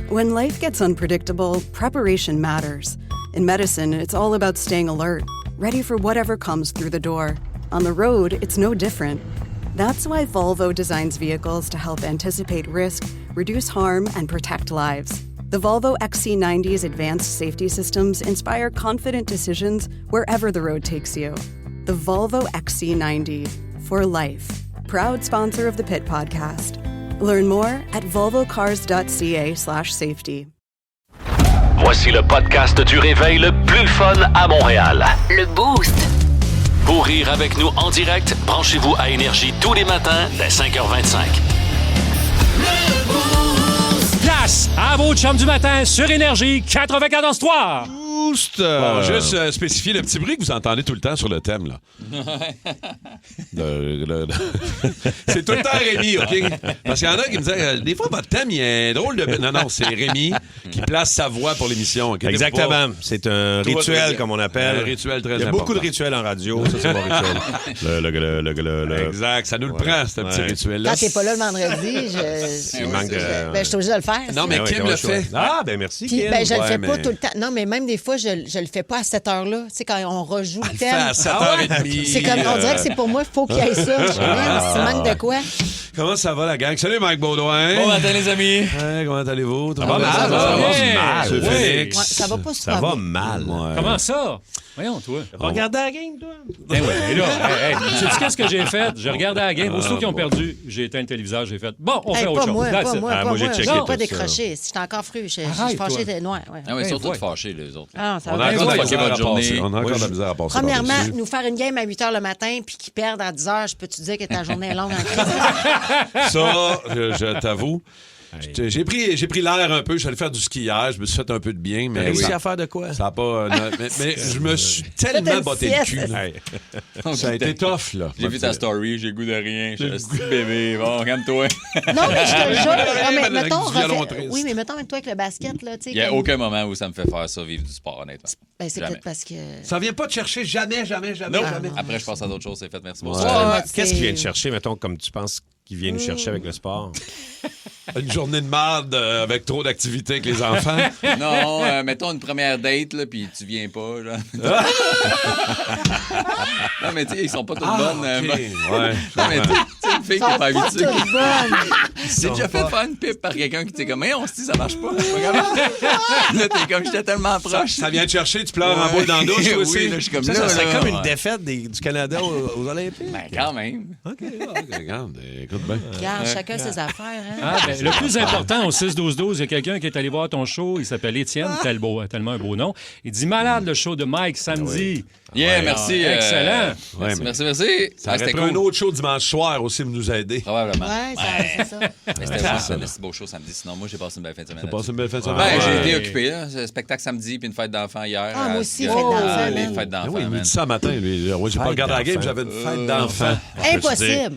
When life gets unpredictable, preparation matters. In medicine, it's all about staying alert, ready for whatever comes through the door. On the road, it's no different. That's why Volvo designs vehicles to help anticipate risk, reduce harm, and protect lives. The Volvo XC90's advanced safety systems inspire confident decisions wherever the road takes you. The Volvo XC90, for life. Proud sponsor of the Pit Podcast. Learn more at volvocars.ca/safety. Voici le podcast du réveil le plus fun à Montréal. Le Boost. Pour rire avec nous en direct, branchez-vous à Énergie tous les matins dès 5h25. Place à vos chums du matin sur Énergie 94.3. Boost! Bon, juste spécifier le petit bruit que vous entendez tout le temps sur le thème, là. C'est tout le temps Rémi, OK? Parce qu'il y en a qui me disaient, des fois, votre thème, il est drôle de... Non, c'est Rémi qui place sa voix pour l'émission. Okay? Exactement. C'est un rituel, comme on appelle. Un rituel très important. Il y a beaucoup de rituels en radio. Ça, c'est mon rituel. Exact. Ça nous le prend, ce petit rituel-là. Quand t'es pas là le vendredi, je suis obligée de le faire. Non, mais Kim le fait. Ah, ben merci, Puis, Kim. je le fais pas tout le temps. Non, mais même des fois, je le fais pas à cette heure-là. Tu sais, quand on rejoue le thème. À 7h30. C'est comme, on dirait que c'est pour moi, il faut qu'il y ait ça. Je me manque de quoi? Comment ça va, la gang? Salut, Mike Baudouin. Bon matin, les amis. Hey, comment allez-vous? Ça va mal. Ça va mal. Monsieur Félix. Ouais, ça va pas super Ça va bien. mal. Ouais. Comment ça? Voyons, toi. Regardez la game, toi. Ben ouais, et là, sais-tu qu'est-ce que j'ai fait? J'ai regardé la game. Aussitôt qu'ils ont perdu, j'ai éteint le téléviseur, j'ai fait bon, on fait autre chose. Pas That's it. moi, moi, j'ai checké j'ai tout pas ça. décroché. Si j'étais encore fru, je suis Arrête, fâché toi. de noir. Ah oui, surtout de fâchés, les autres. Ah, ça On va a bien. encore de la fucké misère à votre journée. passer. On a encore de la misère à passer. Premièrement, par-dessus. nous faire une game à 8 h le matin puis qu'ils perdent à 10 h, je peux-tu dire que ta journée est longue en crise? Ça, je t'avoue. J'ai pris l'air un peu. Je suis allé faire du ski hier. Je me suis fait un peu de bien. Mais Réussi à faire de quoi? ça a pas. mais je me suis tellement Faites une botté le cul. sieste. Hey. Ça a été tough, là. J'ai vu ta story, j'ai goût de rien. Je suis un petit bébé. Bon, calme-toi. Non, mais je te le jure. Non, mais Avec mettons, du violon refais- triste. oui, mais mettons avec toi avec le basket, là, tu sais. Il n'y a comme- aucun moment où ça me fait faire ça, vivre du sport, honnêtement. Ben, c'est Jamais. peut-être parce que. Ça vient pas te chercher jamais. Non. Jamais. Après, je passe à d'autres choses. C'est fait. Merci. Ouais. Bonsoir. Qu'est-ce qu'il vient de chercher, mettons, comme tu penses qu'il vient nous chercher avec le sport? Une journée de marde avec trop d'activités avec les enfants. Non, mettons une première date, là, puis tu viens pas, genre. Non, mais tu sais, ils sont pas toutes bonnes. OK. Ouais. Non, mais tu sais, une fille qui n'est pas habituée. Toute bonne. J'ai déjà fait faire une pipe par quelqu'un qui était comme, mais on se dit, ça marche pas. Là, t'es comme, j'étais tellement proche. Ça vient te chercher, tu pleures en boule dans la douche, toi aussi. Oui, là, je suis comme Ça là. serait là, comme une ouais. défaite du Canada aux Olympiques. Ben, quand même. OK, regarde, écoute bien. Regarde, chacun ses affaires. Hein? Ah, ben, le plus important au 6-12-12, il y a quelqu'un qui est allé voir ton show. Il s'appelle Étienne, tellement un beau nom. Il dit malade le show de Mike samedi. Yeah, merci. Excellent. Ouais, mais Merci. ça aurait pris un autre show dimanche soir aussi pour nous aider. Probablement. Ouais, c'est ça. Mais c'était vraiment un si beau show samedi. Sinon, moi, j'ai passé une belle fin de semaine. T'as passé une belle fin de semaine? Ben, j'ai Ouais. été occupé, là. C'est un spectacle samedi puis une fête d'enfants hier. Ah, moi aussi, fête d'enfants, Les man. fêtes Ah d'enfants, oui, il me man. dit ça matin, lui. Ouais, j'ai pas Fête regardé la game, d'enfants. j'avais une fête d'enfants. Impossible.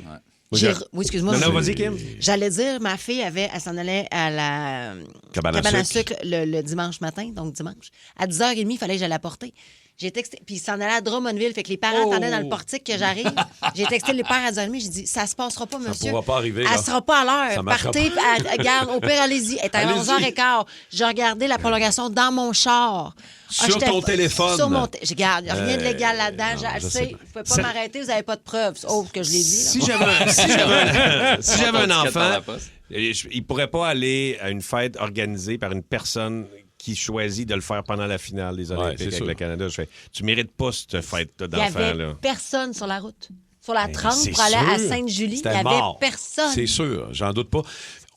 Oui, excuse-moi. Non, vas-y, Kim. J'allais dire, ma fille elle s'en allait à la Cabane à cabane à sucre. sucre le dimanche matin, donc dimanche. À 10h30, il fallait que je la porter. J'ai texté, puis il s'en allait à Drummondville, fait que les parents attendaient dans le portique que j'arrive. J'ai texté les pères à 10h30, j'ai dit, ça se passera pas, monsieur. pourra pas arriver, Elle là. sera pas à Ça l'heure. marchera Partez, regarde, au pire, allez-y. Elle était à Allez-y. 11h15. J'ai regardé la prolongation dans mon char. Sur j'étais ton téléphone. Sur mon je regarde, rien de légal là-dedans. non, Je je sais, sais. vous pouvez pas m'arrêter, vous n'avez pas de preuves. Autre que je l'ai dit. là. Si j'avais un Par enfant, la poste. il pourrait pas aller à une fête organisée par une personne qui choisit de le faire pendant la finale des Olympiques c'est avec sûr. le Canada. Je fais, tu mérites pas cette fête-là Il n'y avait d'enfants-là. personne sur la route. Sur la 30 c'est pour aller à sûr. Sainte-Julie, il C'était n'y avait mort. personne. C'est sûr, j'en doute pas.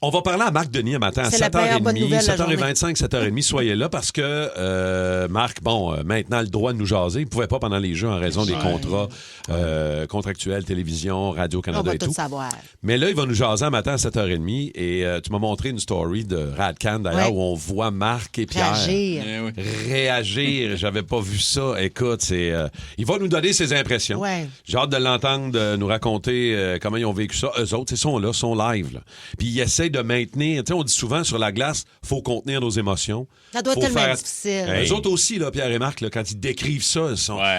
On va parler à Marc Denis un matin à C'est la meilleure bonne 7h30, nouvelle de la 7h25, 7h30. Soyez là parce que Marc, maintenant a le droit de nous jaser. Il ne pouvait pas pendant les Jeux en raison des contrats contractuels, télévision, On Radio-Canada va et tout tout. savoir. Mais là, il va nous jaser un matin à 7h30 et tu m'as montré une story de Radcan d'ailleurs Ouais. où on voit Marc et Pierre Réagir. Eh oui. réagir. J'avais pas vu ça. Écoute, il va nous donner ses impressions. Ouais. J'ai hâte de l'entendre nous raconter comment ils ont vécu ça. Eux autres, ils sont là, sont live. Là. Puis ils essaient de maintenir. Tu sais, on dit souvent sur la glace, faut contenir nos émotions. Ça doit être Faut tellement faire- difficile. Les autres aussi, là, Pierre et Marc, là, quand ils décrivent ça,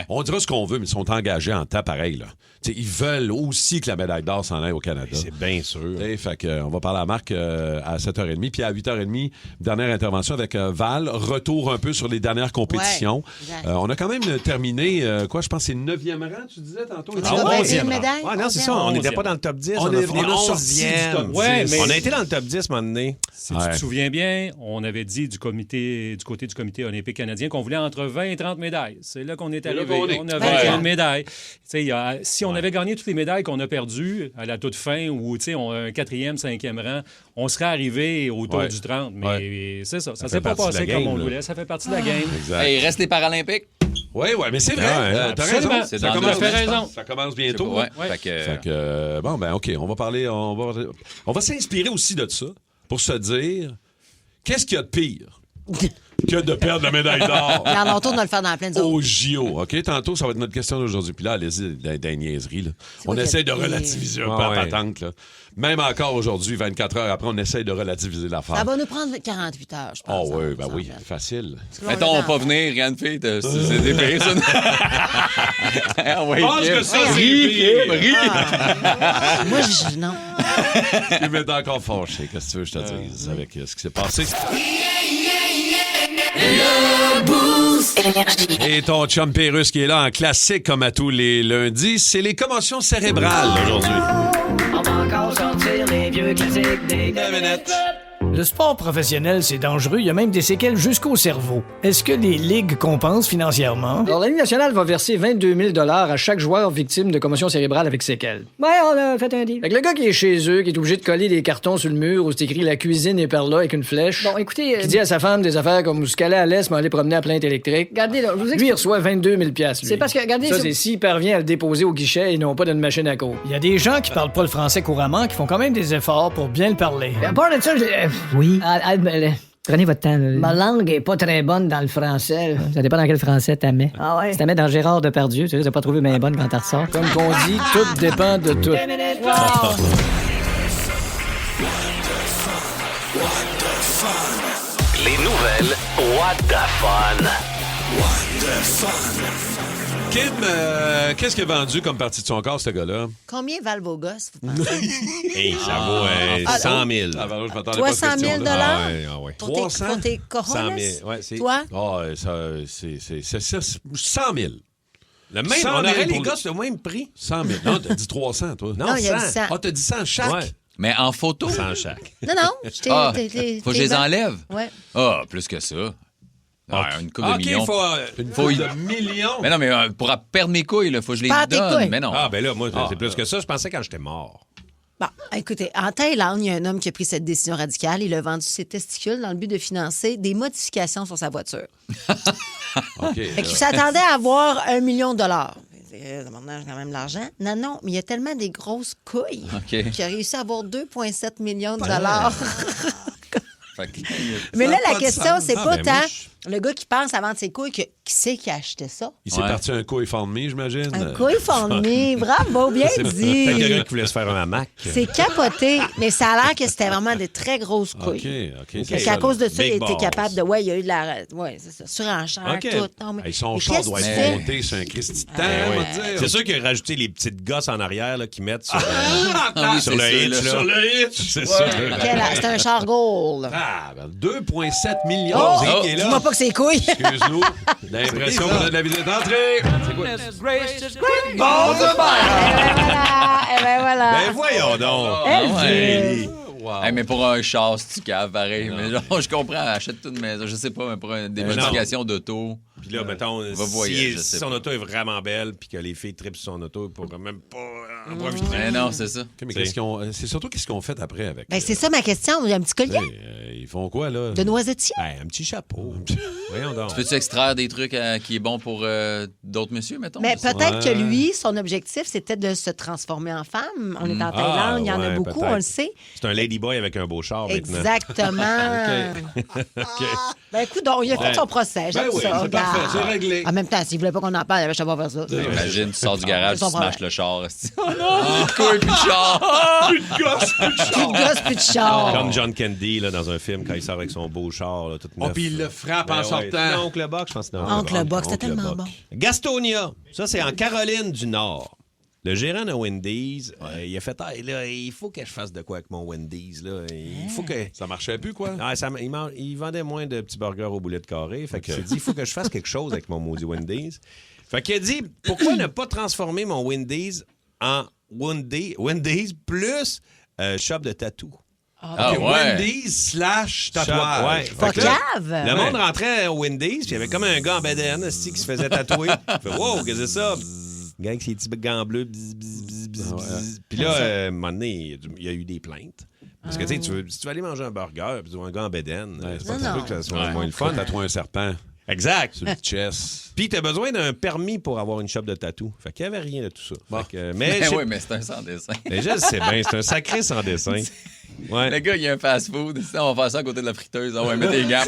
on dira ce qu'on veut, mais ils sont engagés en temps pareil. Là. Tu sais, ils veulent aussi que la médaille d'or s'en aille au Canada. C'est bien sûr. Fait que, on va parler à Marc à 7h30. Puis à 8h30, dernière intervention avec Val. Retour un peu sur les dernières compétitions. Ouais, exact. On a quand même terminé, je pense que c'est 9e rang, tu disais tantôt. Tu Ah, vas ouais, baisser une 11e. médaille? Ouais, non, c'est ça. On n'était pas dans le top 10. On a est- fini on a sorti 11e. du top 10. Ouais, mais- On a été dans le top 10 à un moment donné. Si tu te souviens bien, on avait dit du côté du comité olympique canadien qu'on voulait entre 20 et 30 médailles. C'est là qu'on est là arrivé. qu'on est. On a Ouais. 21 médailles. Tu sais, si on avait gagné toutes les médailles qu'on a perdues à la toute fin ou on a un 4e, 5e rang, on serait arrivé autour Ouais. du 30. Mais c'est ça. Ça fait s'est pas partie de passé la comme game, on là. voulait. Ça fait partie de la game. Exact. Hey, il reste les Paralympiques. Oui, mais c'est vrai. Ouais, T'as absolument. raison. C'est Ça dans commence, deux semaines. ça commence Je sais bientôt. pas, ouais. Ouais. Fait que, Fait que, bon, ben OK, on va parler, on va s'inspirer aussi de ça pour se dire, qu'est-ce qu'il y a de pire que de perdre la médaille d'or Et en retour, on va le faire dans plein de au JO? OK, tantôt, ça va être notre question d'aujourd'hui. Puis là, allez-y, des niaiseries. Là. quoi On qu'il y a essaie de de pire? relativiser un peu Ah la ouais. patente. Là. Même encore aujourd'hui, 24 heures après, on essaie de relativiser l'affaire. Ça va nous prendre 48 heures, je pense. Oh oui, hein, ben oui, semble. facile. Parce que là, on mettons, est dans- pas venir, rien de fait, c'est des pires, ça. Ah, ouais, Je pense Kim. que ça, c'est Ris, pire. Kim, ris. Moi, je... non. Il m'est encore fâché. Qu'est-ce que tu veux que je te dise avec ce qui s'est passé? Et ton chum Pérus qui est là en classique comme à tous les lundis, c'est les commotions cérébrales aujourd'hui. On va encore sortir les vieux classiques des Le sport professionnel, c'est dangereux. Il y a même des séquelles jusqu'au cerveau. Est-ce que les ligues compensent financièrement? Alors, la Ligue nationale va verser 22 000 $ à chaque joueur victime de commotion cérébrale avec séquelles. Ouais, on a fait un deal. Fait que le gars qui est chez eux, qui est obligé de coller des cartons sur le mur où c'est écrit « La cuisine est par là » avec une flèche. Bon, écoutez... Qui dit à sa femme des affaires comme « Vous se calez à l'est, mais aller promener à plainte électrique. » Regardez, là, lui, il reçoit 22 000 $. C'est parce que, regardez... Ça, c'est s'il parvient à le déposer au guichet et non pas d'une machine à coke. Il y a des gens qui parlent pas le français couramment, qui font quand même des efforts pour bien le parler. À part de ça, oui. Prenez votre temps. Ma langue est pas très bonne dans le français. Ça dépend dans quel français t'as mets. Ah ouais? Si t'as mets dans Gérard Depardieu, tu risques de pas trouver bien bonne quand t'en ressors. Comme qu'on dit, tout dépend de tout. Les nouvelles What the Fun. Kim, qu'est-ce qu'il a vendu comme partie de son corps, ce gars-là? Combien valent vos gosses, vous pensez? Hey, ça vaut 100 000. Ah, ben là, je m'attendais pas à cette 300 000 question-là. Ah ouais, ah ouais. Pour tes- 300? pour tes 100 cojones? 000. Ouais, c'est... Toi? Ah, c'est 100 000. Le même, 100 000 on aurait les pour le- gosses le même prix. 100 000. Non, t'as dit 300, toi. Non, il y a 100. du sang. Ah, t'as dit 100 chaque? Ouais. Mais en photo? 100 chaque. Non, non. Je t'ai... Ah, t'es- faut que t'es je les bon. enlève? Ouais. Ah, plus que ça. Ah, une couple de OK, millions. il faut... Une Faut couple y- de millions. Mais non, mais pour perdre mes couilles, il faut que je les Perds tes donne. couilles. Mais non. Ah, ben là, moi, c'est plus que ça. Je pensais quand j'étais mort. Bon, écoutez, en Thaïlande, il y a un homme qui a pris cette décision radicale. Il a vendu ses testicules dans le but de financer des modifications sur sa voiture. OK. Fait qu'il s'attendait à avoir $1 million. Maintenant, j'ai quand même l'argent. Non, mais il y a tellement des grosses couilles OK. qu'il a réussi à avoir 2,7 millions de dollars. Fait que- Mais Ça là, a pas la de question, sens. c'est Ah, pas ben, tant moi, le gars qui pense à vendre ses couilles qui c'est qui a acheté ça. Il s'est Ouais. parti un couille formé, j'imagine. Un couille formé. Bravo, bien Peut-être dit. quelqu'un qui voulait se faire un hamac. C'est capoté, mais ça a l'air que c'était vraiment des très grosses couilles. OK. Fait qu'à cause de ça, Big il était balls. capable de. Ouais, il y a eu de la. Ouais, c'est ça. Surenchère, OK. tout. Non, mais, Hey, son mais char qu'est-ce doit que tu être fais? monté sur un Christy de temps, Ben on ouais. va dire. C'est sûr qu'il a rajouté les petites gosses en arrière là, qu'ils mettent sur, Ah oui, sur c'est le ça, hitch. là. là. Sur le hitch, c'est ça. C'est un char gold. Ah, ben 2,7 millions. Oh, C'est qui est là. dis-moi pas que c'est couilles. Excuse-nous. L'impression qu'on a de la visite d'entrée. C'est quoi? Eh ben voilà. Ben voyons donc. Ah ouais. Ellie. Wow. Hey, mais pour un char, c'est-tu cave, pareil. Mais genre, je comprends, achète toute une maison. Je sais pas, mais pour des non. modifications d'auto. Puis là, mettons, voyager, je si sais son pas. auto est vraiment belle puis que les filles trippent sur son auto, ils pourraient même pas en profiter. Mais non, c'est ça. OK, mais qu'est-ce qu'ils ont- c'est surtout qu'est-ce qu'on fait après avec. Ben, c'est ça ma question. Il y a un petit collier Ils font quoi, là? de noisettier. Ben, un petit chapeau. Voyons donc. Peux-tu extraire des trucs qui est bon pour d'autres messieurs, mettons? Mais Je sais pas. peut-être que lui, son objectif, c'était de se transformer en femme. On est en Thaïlande, il y en a ouais, beaucoup, peut-être. on le sait. C'est un ladyboy avec un beau char maintenant. Exactement. Ben écoute, donc, il a fait son procès. J'aime Ben oui, ça. c'est parfait, regarde. c'est réglé. En même temps, s'il voulait pas qu'on en parle, il avait pas faire ça. Imagine, tu sors du garage, C'est son tu smashes problème. le char. esti. Couille plus de char. Plus de gosse, plus de Plus char. de gosse, plus de char. Comme John Candy là, dans un film, quand il sort avec son beau char, là, tout neuf. Puis il le frappe Ben en ouais. sortant. Oncle Buck, je pense que c'est Oncle Buck, c'était tellement bon. Gastonia, ça, c'est en Caroline du Nord. Le gérant de Wendy's, il a fait là, il faut que je fasse de quoi avec mon Wendy's. Là. Il faut que. Ça marchait plus, quoi? Ah, il vendait moins de petits burgers au boulet de carré. Fait qu'il s'est dit, il faut que je fasse quelque chose avec mon maudit Wendy's. Fait qu'il a dit, pourquoi ne pas transformer mon Wendy's en Wendy's plus shop de tatou? Ah Ok, ouais. Wendy's / tatouage. Ouais. Pas Fait que là, cave. le monde rentrait au Wendy's, puis il y avait comme un gars en bedaine qui se faisait tatouer. Il fait, wow, qu'est-ce que c'est ça? Le gars avec ses petits gants bleus. Puis là, à un moment donné, il y a eu des plaintes. Parce que tu sais, si tu veux aller manger un burger, puis tu vois un gars en bedaine, c'est pas sûr que ça soit moins le fun. Tatouer un serpent Exact. sur le chest. Puis t'as besoin d'un permis pour avoir une shop de tatou. Fait qu'il n'y avait rien de tout ça. Bon. Fait que, Mais je sais- oui, mais c'est un sans dessin. Mais je sais bien, c'est un sacré sans dessin. Ouais. Le gars, il y a un fast-food. On va faire ça à côté de la friteuse. On va mettre tes gants.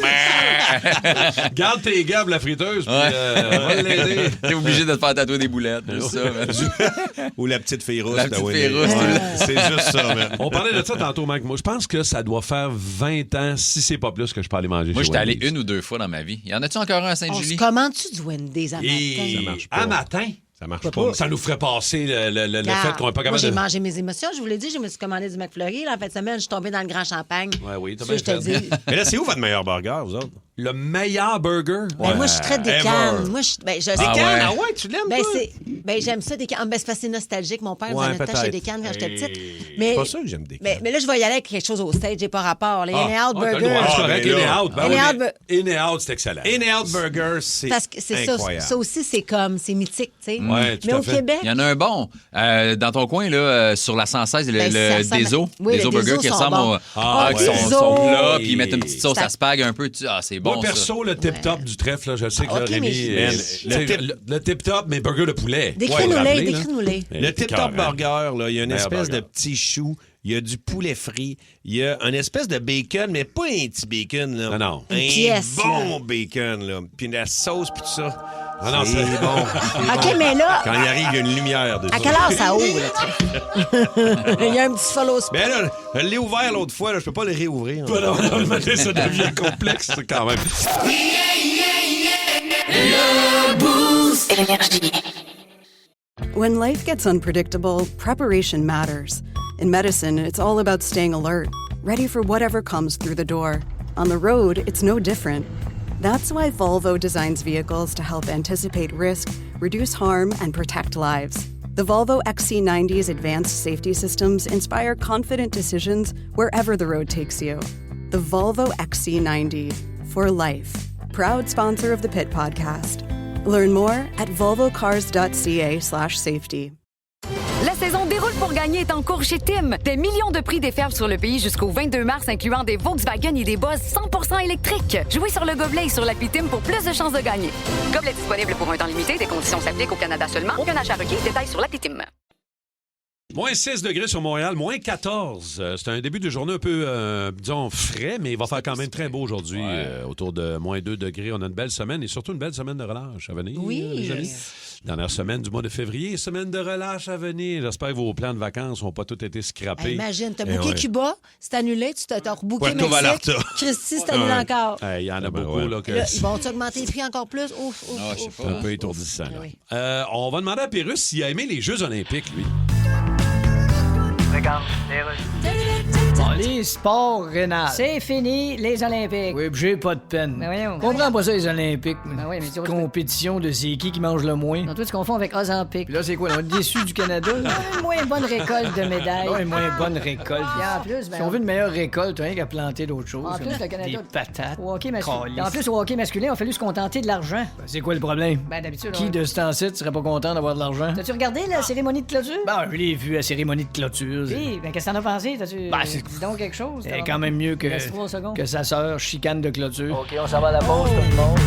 Garde tes gants pour la friteuse, puis on va l'aider. T'es obligé de te faire tatouer des boulettes. Juste ça, man. Ou la petite fille rousse. La de petite Wendy's. fille rousse, Ouais. C'est juste ça, man. On parlait de ça tantôt, Mike. Moi, je pense que ça doit faire 20 ans, si c'est pas plus, que je peux aller manger Moi, chez j'étais allé Wendy's. 1 ou 2 fois dans ma vie. Y en a-tu encore un à On se Sainte-Julie? commande-tu du Wendy's à matin? Et Ça marche pas. à matin, Ça marche pas. ça nous ferait passer le fait qu'on n'est pas Moi, capable j'ai de... mangé mes émotions. Je vous l'ai dit, je me suis commandé du McFlurry. Là, en fin de semaine, je suis tombée dans le Grand Champagne. Ouais, oui, t'as Ça, je te bien fait. dis. Mais là, c'est où votre meilleur burger, vous autres? Le meilleur burger? Ben, moi, je suis très décane. Ever. Moi, je Ah décane. ouais. Ah ouais, tu l'aimes, Ben, toi? j'aime ça, des cannes. Ben, c'est parce que c'est nostalgique. Mon père nous Ouais, en mettait chez peut-être. des cannes quand j'étais petite. C'est Mais, pas ça que j'aime des cannes. mais là, je vais y aller avec quelque chose au stage. J'ai pas rapport. Les In-N-Out t'as le Burger. droit, c'est correct. ben là. In-N-Out. Ben In-N-Out oui, mais In-N-Out, c'est excellent. In-N-Out Burger, c'est Parce que c'est ça. incroyable. Ça aussi, c'est comme, c'est mythique, tu sais. Ouais, tout Mais à au fait. Québec, Il y en a un bon. Dans ton coin, là, sur la 116, Ben, ça ressemble- Deso. Oui, Deso les Burger Deso qui sont ressemblent bons. au... Ah, qui sont Deso. plats, puis ils mettent une petite sauce Ça- à spag un peu. Ah, c'est bon, Moi, perso, le tip-top du trèfle, là, je sais que Ah, là, ok, Rémi... mais- le tip-top, mais burger de poulet. décris-nous-les, décris-nous-les. Le Tip Top Carré. Burger, là, il y a une Meilleur espèce de burger. petit chou, il y a du poulet frit, il y a une espèce de bacon, mais pas un petit bacon, là. Non, non. Un Une pièce, bon bacon, là. Puis la sauce, puis tout ça. Ah non, c'est c'est- bon. OK, mais là, Quand il arrive, il y a une lumière dessus. à quelle heure ça ouvre, le truc? Il y a un petit follow spot. Ben là, je l'ai ouvert l'autre fois, là, je peux pas le réouvrir. Non, non, non, mais ça devient complexe, quand même. When life gets unpredictable, preparation matters. In medicine, it's all about staying alert, ready for whatever comes through the door. On the road, it's no different. That's why Volvo designs vehicles to help anticipate risk, reduce harm, and protect lives. The Volvo XC90's advanced safety systems inspire confident decisions wherever the road takes you. The Volvo XC90, for life. Proud sponsor of the Pit Podcast. Learn more at volvocars.ca/safety. La saison déroule pour gagner est en cours chez Tim. Des millions de prix déferlent sur le pays jusqu'au 22 mars, incluant des Volkswagen et des Buzz 100% électriques. Jouez sur le gobelet et sur l'appli Tim pour plus de chances de gagner. Gobelet disponible pour un temps limité. Des conditions s'appliquent au Canada seulement. Aucun achat requis. Détails sur l'appli Tim. Moins 6 degrés sur Montréal, moins 14. C'est un début de journée un peu, disons, frais, mais il va faire quand même très beau aujourd'hui. Autour de moins 2 degrés. On a une belle semaine et surtout une belle semaine de relâche à venir. Oui. Les amis. Dernière semaine du mois de février, semaine de relâche à venir. J'espère que vos plans de vacances n'ont pas tous été scrappés. Hey, imagine, t'as Eh booké ouais. Cuba, c'est annulé, tu t'as rebooké Puerto Mexique. Vallarta. Christy, c'est annulé encore. Il y en a beaucoup, ouais. là, que Là, ils vont augmenter les prix encore plus? Ouf, ouf, Ah, je sais ouf. pas. c'est un peu étourdissant. là. Oui. On va demander à Pérus s'il a aimé les Jeux olympiques, lui. Bon, les sports rénals. C'est fini, les Olympiques. Oui, puis j'ai pas de peine. Ben voyons. Comprends pas ça, les Olympiques. Ben oui, mais tu vois, Compétition de c'est qui mange le moins. non, toi, tu confonds avec Ozempic. Puis là, c'est quoi? On est déçus du Canada? là? Une moins bonne récolte de médailles. Là, une moins bonne récolte. Puis en plus, ben, Si on veut une meilleure récolte, rien qu'à planter d'autres choses. En plus, comme le Canada- Des patates. Au hockey masculin. Calice. En plus, au hockey masculin, il a fallu se contenter de l'argent. Ben, c'est quoi le problème? Ben, d'habitude, Qui de ce temps-ci serait pas content d'avoir de l'argent? T'as-tu regardé la cérémonie de clôture? Ben, je l'ai vu à cérémonie de clôture. Oui, ben, qu'est-ce que t'en as pensé? T'as-tu... Ben, c'est Dis donc quelque chose. C'est quand même mieux Laisse 3 secondes. que sa sœur chicane de clôture. OK, on s'en va à la pause, tout le monde.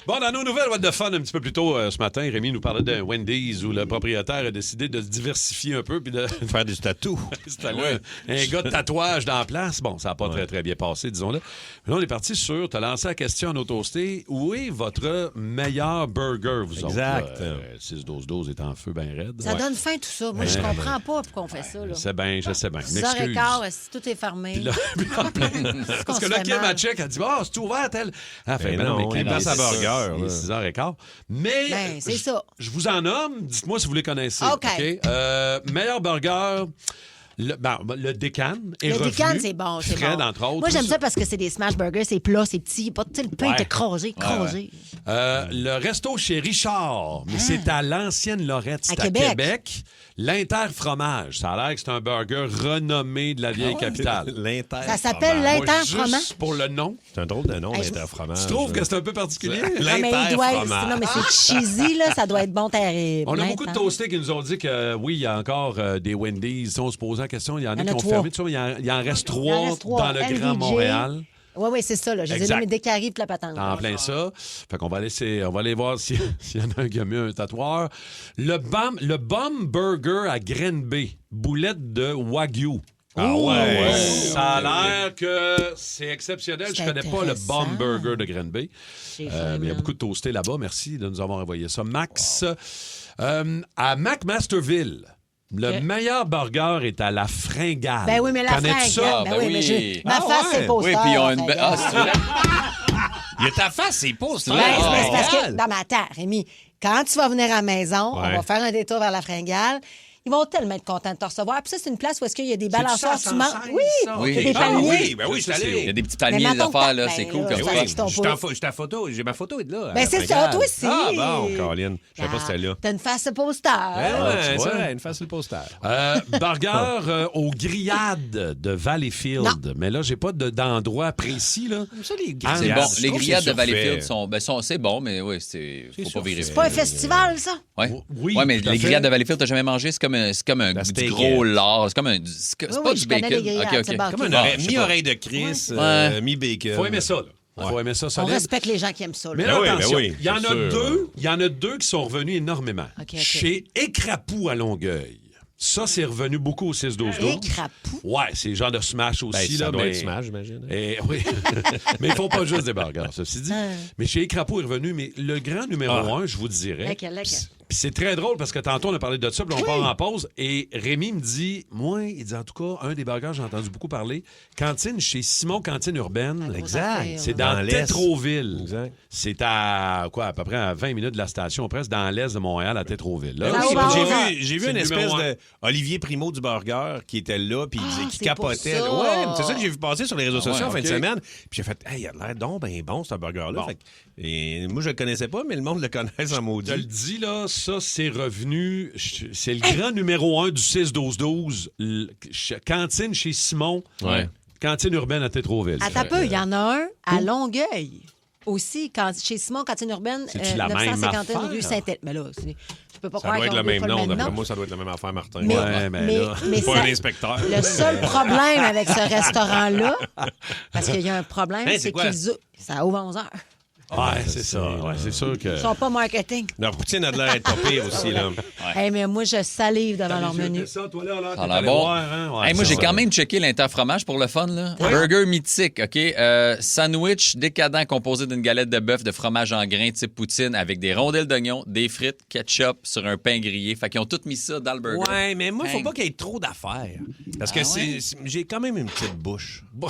Bon, dans nos nouvelles What the Fun, un petit peu plus tôt ce matin, Rémi nous parlait d'un Wendy's où le propriétaire a décidé de se diversifier un peu puis de faire du tatou. Installer un gars de tatouage dans la place. Bon, ça n'a pas très, très bien passé, disons-le. Mais là, on est parti sur, tu as lancé la question à nos toastés. Où est votre meilleur burger, vous Exact. autres? 6-12-12 est en feu bien raide. Ça donne faim, tout ça. Moi, je comprends pas pourquoi on fait ça. Là. Je sais bien. 6h15, si tout est fermé. Parce que là, Kim a check, elle dit c'est ouvert, elle. Elle fait non, mais il passe à burger. Il est 6h15. Mais Ben, c'est ça. je vous en nomme. Dites-moi si vous les connaissez. OK. Meilleur burger. Le Décan est revenu. Le Décan, c'est bon. C'est Fred, bon. entre autres. Moi, j'aime ça parce que c'est des smash burgers, c'est plat, c'est petit. Pas, le pain est écrasé. Le resto chez Richard, mais c'est à l'ancienne Lorette, c'est à Québec. L'Inter-Fromage. Ça a l'air que c'est un burger renommé de la vieille capitale. Ça s'appelle l'Inter-Fromage. Juste pour le nom. C'est un drôle de nom, l'Inter-Fromage. Tu trouves que c'est un peu particulier? Non, mais il doit être... Non, mais c'est cheesy, là. Ça doit être bon terrible. On a beaucoup de toastés qui nous ont dit que oui, il y a encore des Wendy's. On se posait la question, il y en a qui ont fermé. Il en reste 3 dans le Grand Montréal. Oui, c'est ça. Là. Je les ai nommés dès qu'ils arrivent, la patente. En plein ça. Fait qu'on va aller voir s'il y en a un qui a mis un tatoueur. Le Bum Burger à Grenby. Boulette de Wagyu. Ah ouais. Ça a l'air que c'est exceptionnel. Je connais pas le Bum Burger de Grenby. Mais il y a beaucoup de toastés là-bas. Merci de nous avoir envoyé ça. Max, à McMasterville. Le meilleur burger est à la Fringale. Ben oui, mais la Connais-tu ça? Fringale. Ben oui, mais ma face, c'est poster. Oui, puis ils ont une belle... Il y a ta face, c'est poster. Ben, c'est parce que... Non, mais attends, Rémi, quand tu vas venir à la maison, on va faire un détour vers la Fringale. Ils vont tellement être contents de te recevoir. Puis ça, c'est une place où est-ce qu'il y a des balançoires. Tu manges. Oui, il y a des palmiers. Oui, je suis allé. Il y a des petits palmiers d'affaires, là. C'est cool. J'ai ta photo. J'ai ma photo est là. Ben, c'est ça, toi aussi. Ah, bon, Caroline. Je savais pas si c'était là. T'as une face de poster. Ouais, c'est vrai, une face sur le poster. Burger aux grillades de Valleyfield. Mais là, j'ai pas d'endroit précis, là. Ça, les grillades. C'est bon. Les grillades de Valleyfield c'est bon, mais oui, faut pas virer. C'est pas un festival, ça? Oui, mais les grillades de Valleyfield, t'as jamais mangé? C'est comme un du gros lard. C'est comme un... C'est pas du bacon. Comme une mi-oreille de Chris, mi-bacon. Faut aimer ça, là. Faut aimer ça solide. On respecte les gens qui aiment ça. Là. Mais là, attention, il y en a deux qui sont revenus énormément. Chez Écrapou à Longueuil. Ça, c'est revenu beaucoup au 6-12-12. Écrapou? Ouais, c'est le genre de smash aussi. Ça là, doit mais... être smash, j'imagine. Oui. Mais ils font pas juste des burgers, ceci dit. Mais chez Écrapou est revenu. Mais le grand numéro 1, je vous dirais... Lequel? Puis c'est très drôle parce que tantôt, on a parlé de ça, puis on part en pause. Et Rémi me dit, il dit en tout cas, un des burgers, j'ai entendu beaucoup parler. Cantine chez Simon Cantine Urbaine. Exact. C'est dans Tétroville. Exact. C'est à peu près à 20 minutes de la station, presque dans l'est de Montréal, à Tétroville. Là, j'ai vu une espèce de Olivier Primo du burger qui était là, puis qui capotait. Ouais, c'est ça que j'ai vu passer sur les réseaux sociaux en fin de semaine. Puis j'ai fait, il a l'air donc bien bon, ce burger-là. Et moi, je le connaissais pas, mais le monde le connaît en maudit. Je le dis, là, ça, c'est revenu. C'est le grand numéro 1 du 6-12-12. Cantine chez Simon. Ouais. Cantine urbaine à Tétroville. Attends un peu, il y en a un à Longueuil. Aussi, chez Simon, Cantine urbaine, C'est-tu la même 951 affaire? rue Saint-Hélène. Mais là, tu peux pas Ça croire doit être qu'ils le ont même pas nom. le D'après même moi, ça doit être la même affaire, Martin. Mais, là, mais pas un inspecteur. Le seul problème avec ce restaurant-là, parce qu'il y a un problème, c'est ça ouvre à 11 heures. Ouais, c'est ça. Ouais, c'est sûr que... Ils sont pas marketing. Leur poutine a de l'air d'être pas pire aussi, là. Hey, mais moi, je salive devant leur menu. Ça a l'air bon. Moi, j'ai quand même checké l'Inter-Fromage pour le fun. Là. Burger mythique, OK? Sandwich décadent composé d'une galette de bœuf de fromage en grains type poutine avec des rondelles d'oignon, des frites, ketchup sur un pain grillé. Fait qu'ils ont tout mis ça dans le burger. Ouais, mais moi, il faut pas qu'il y ait trop d'affaires. Parce que j'ai quand même une petite bouche. Ben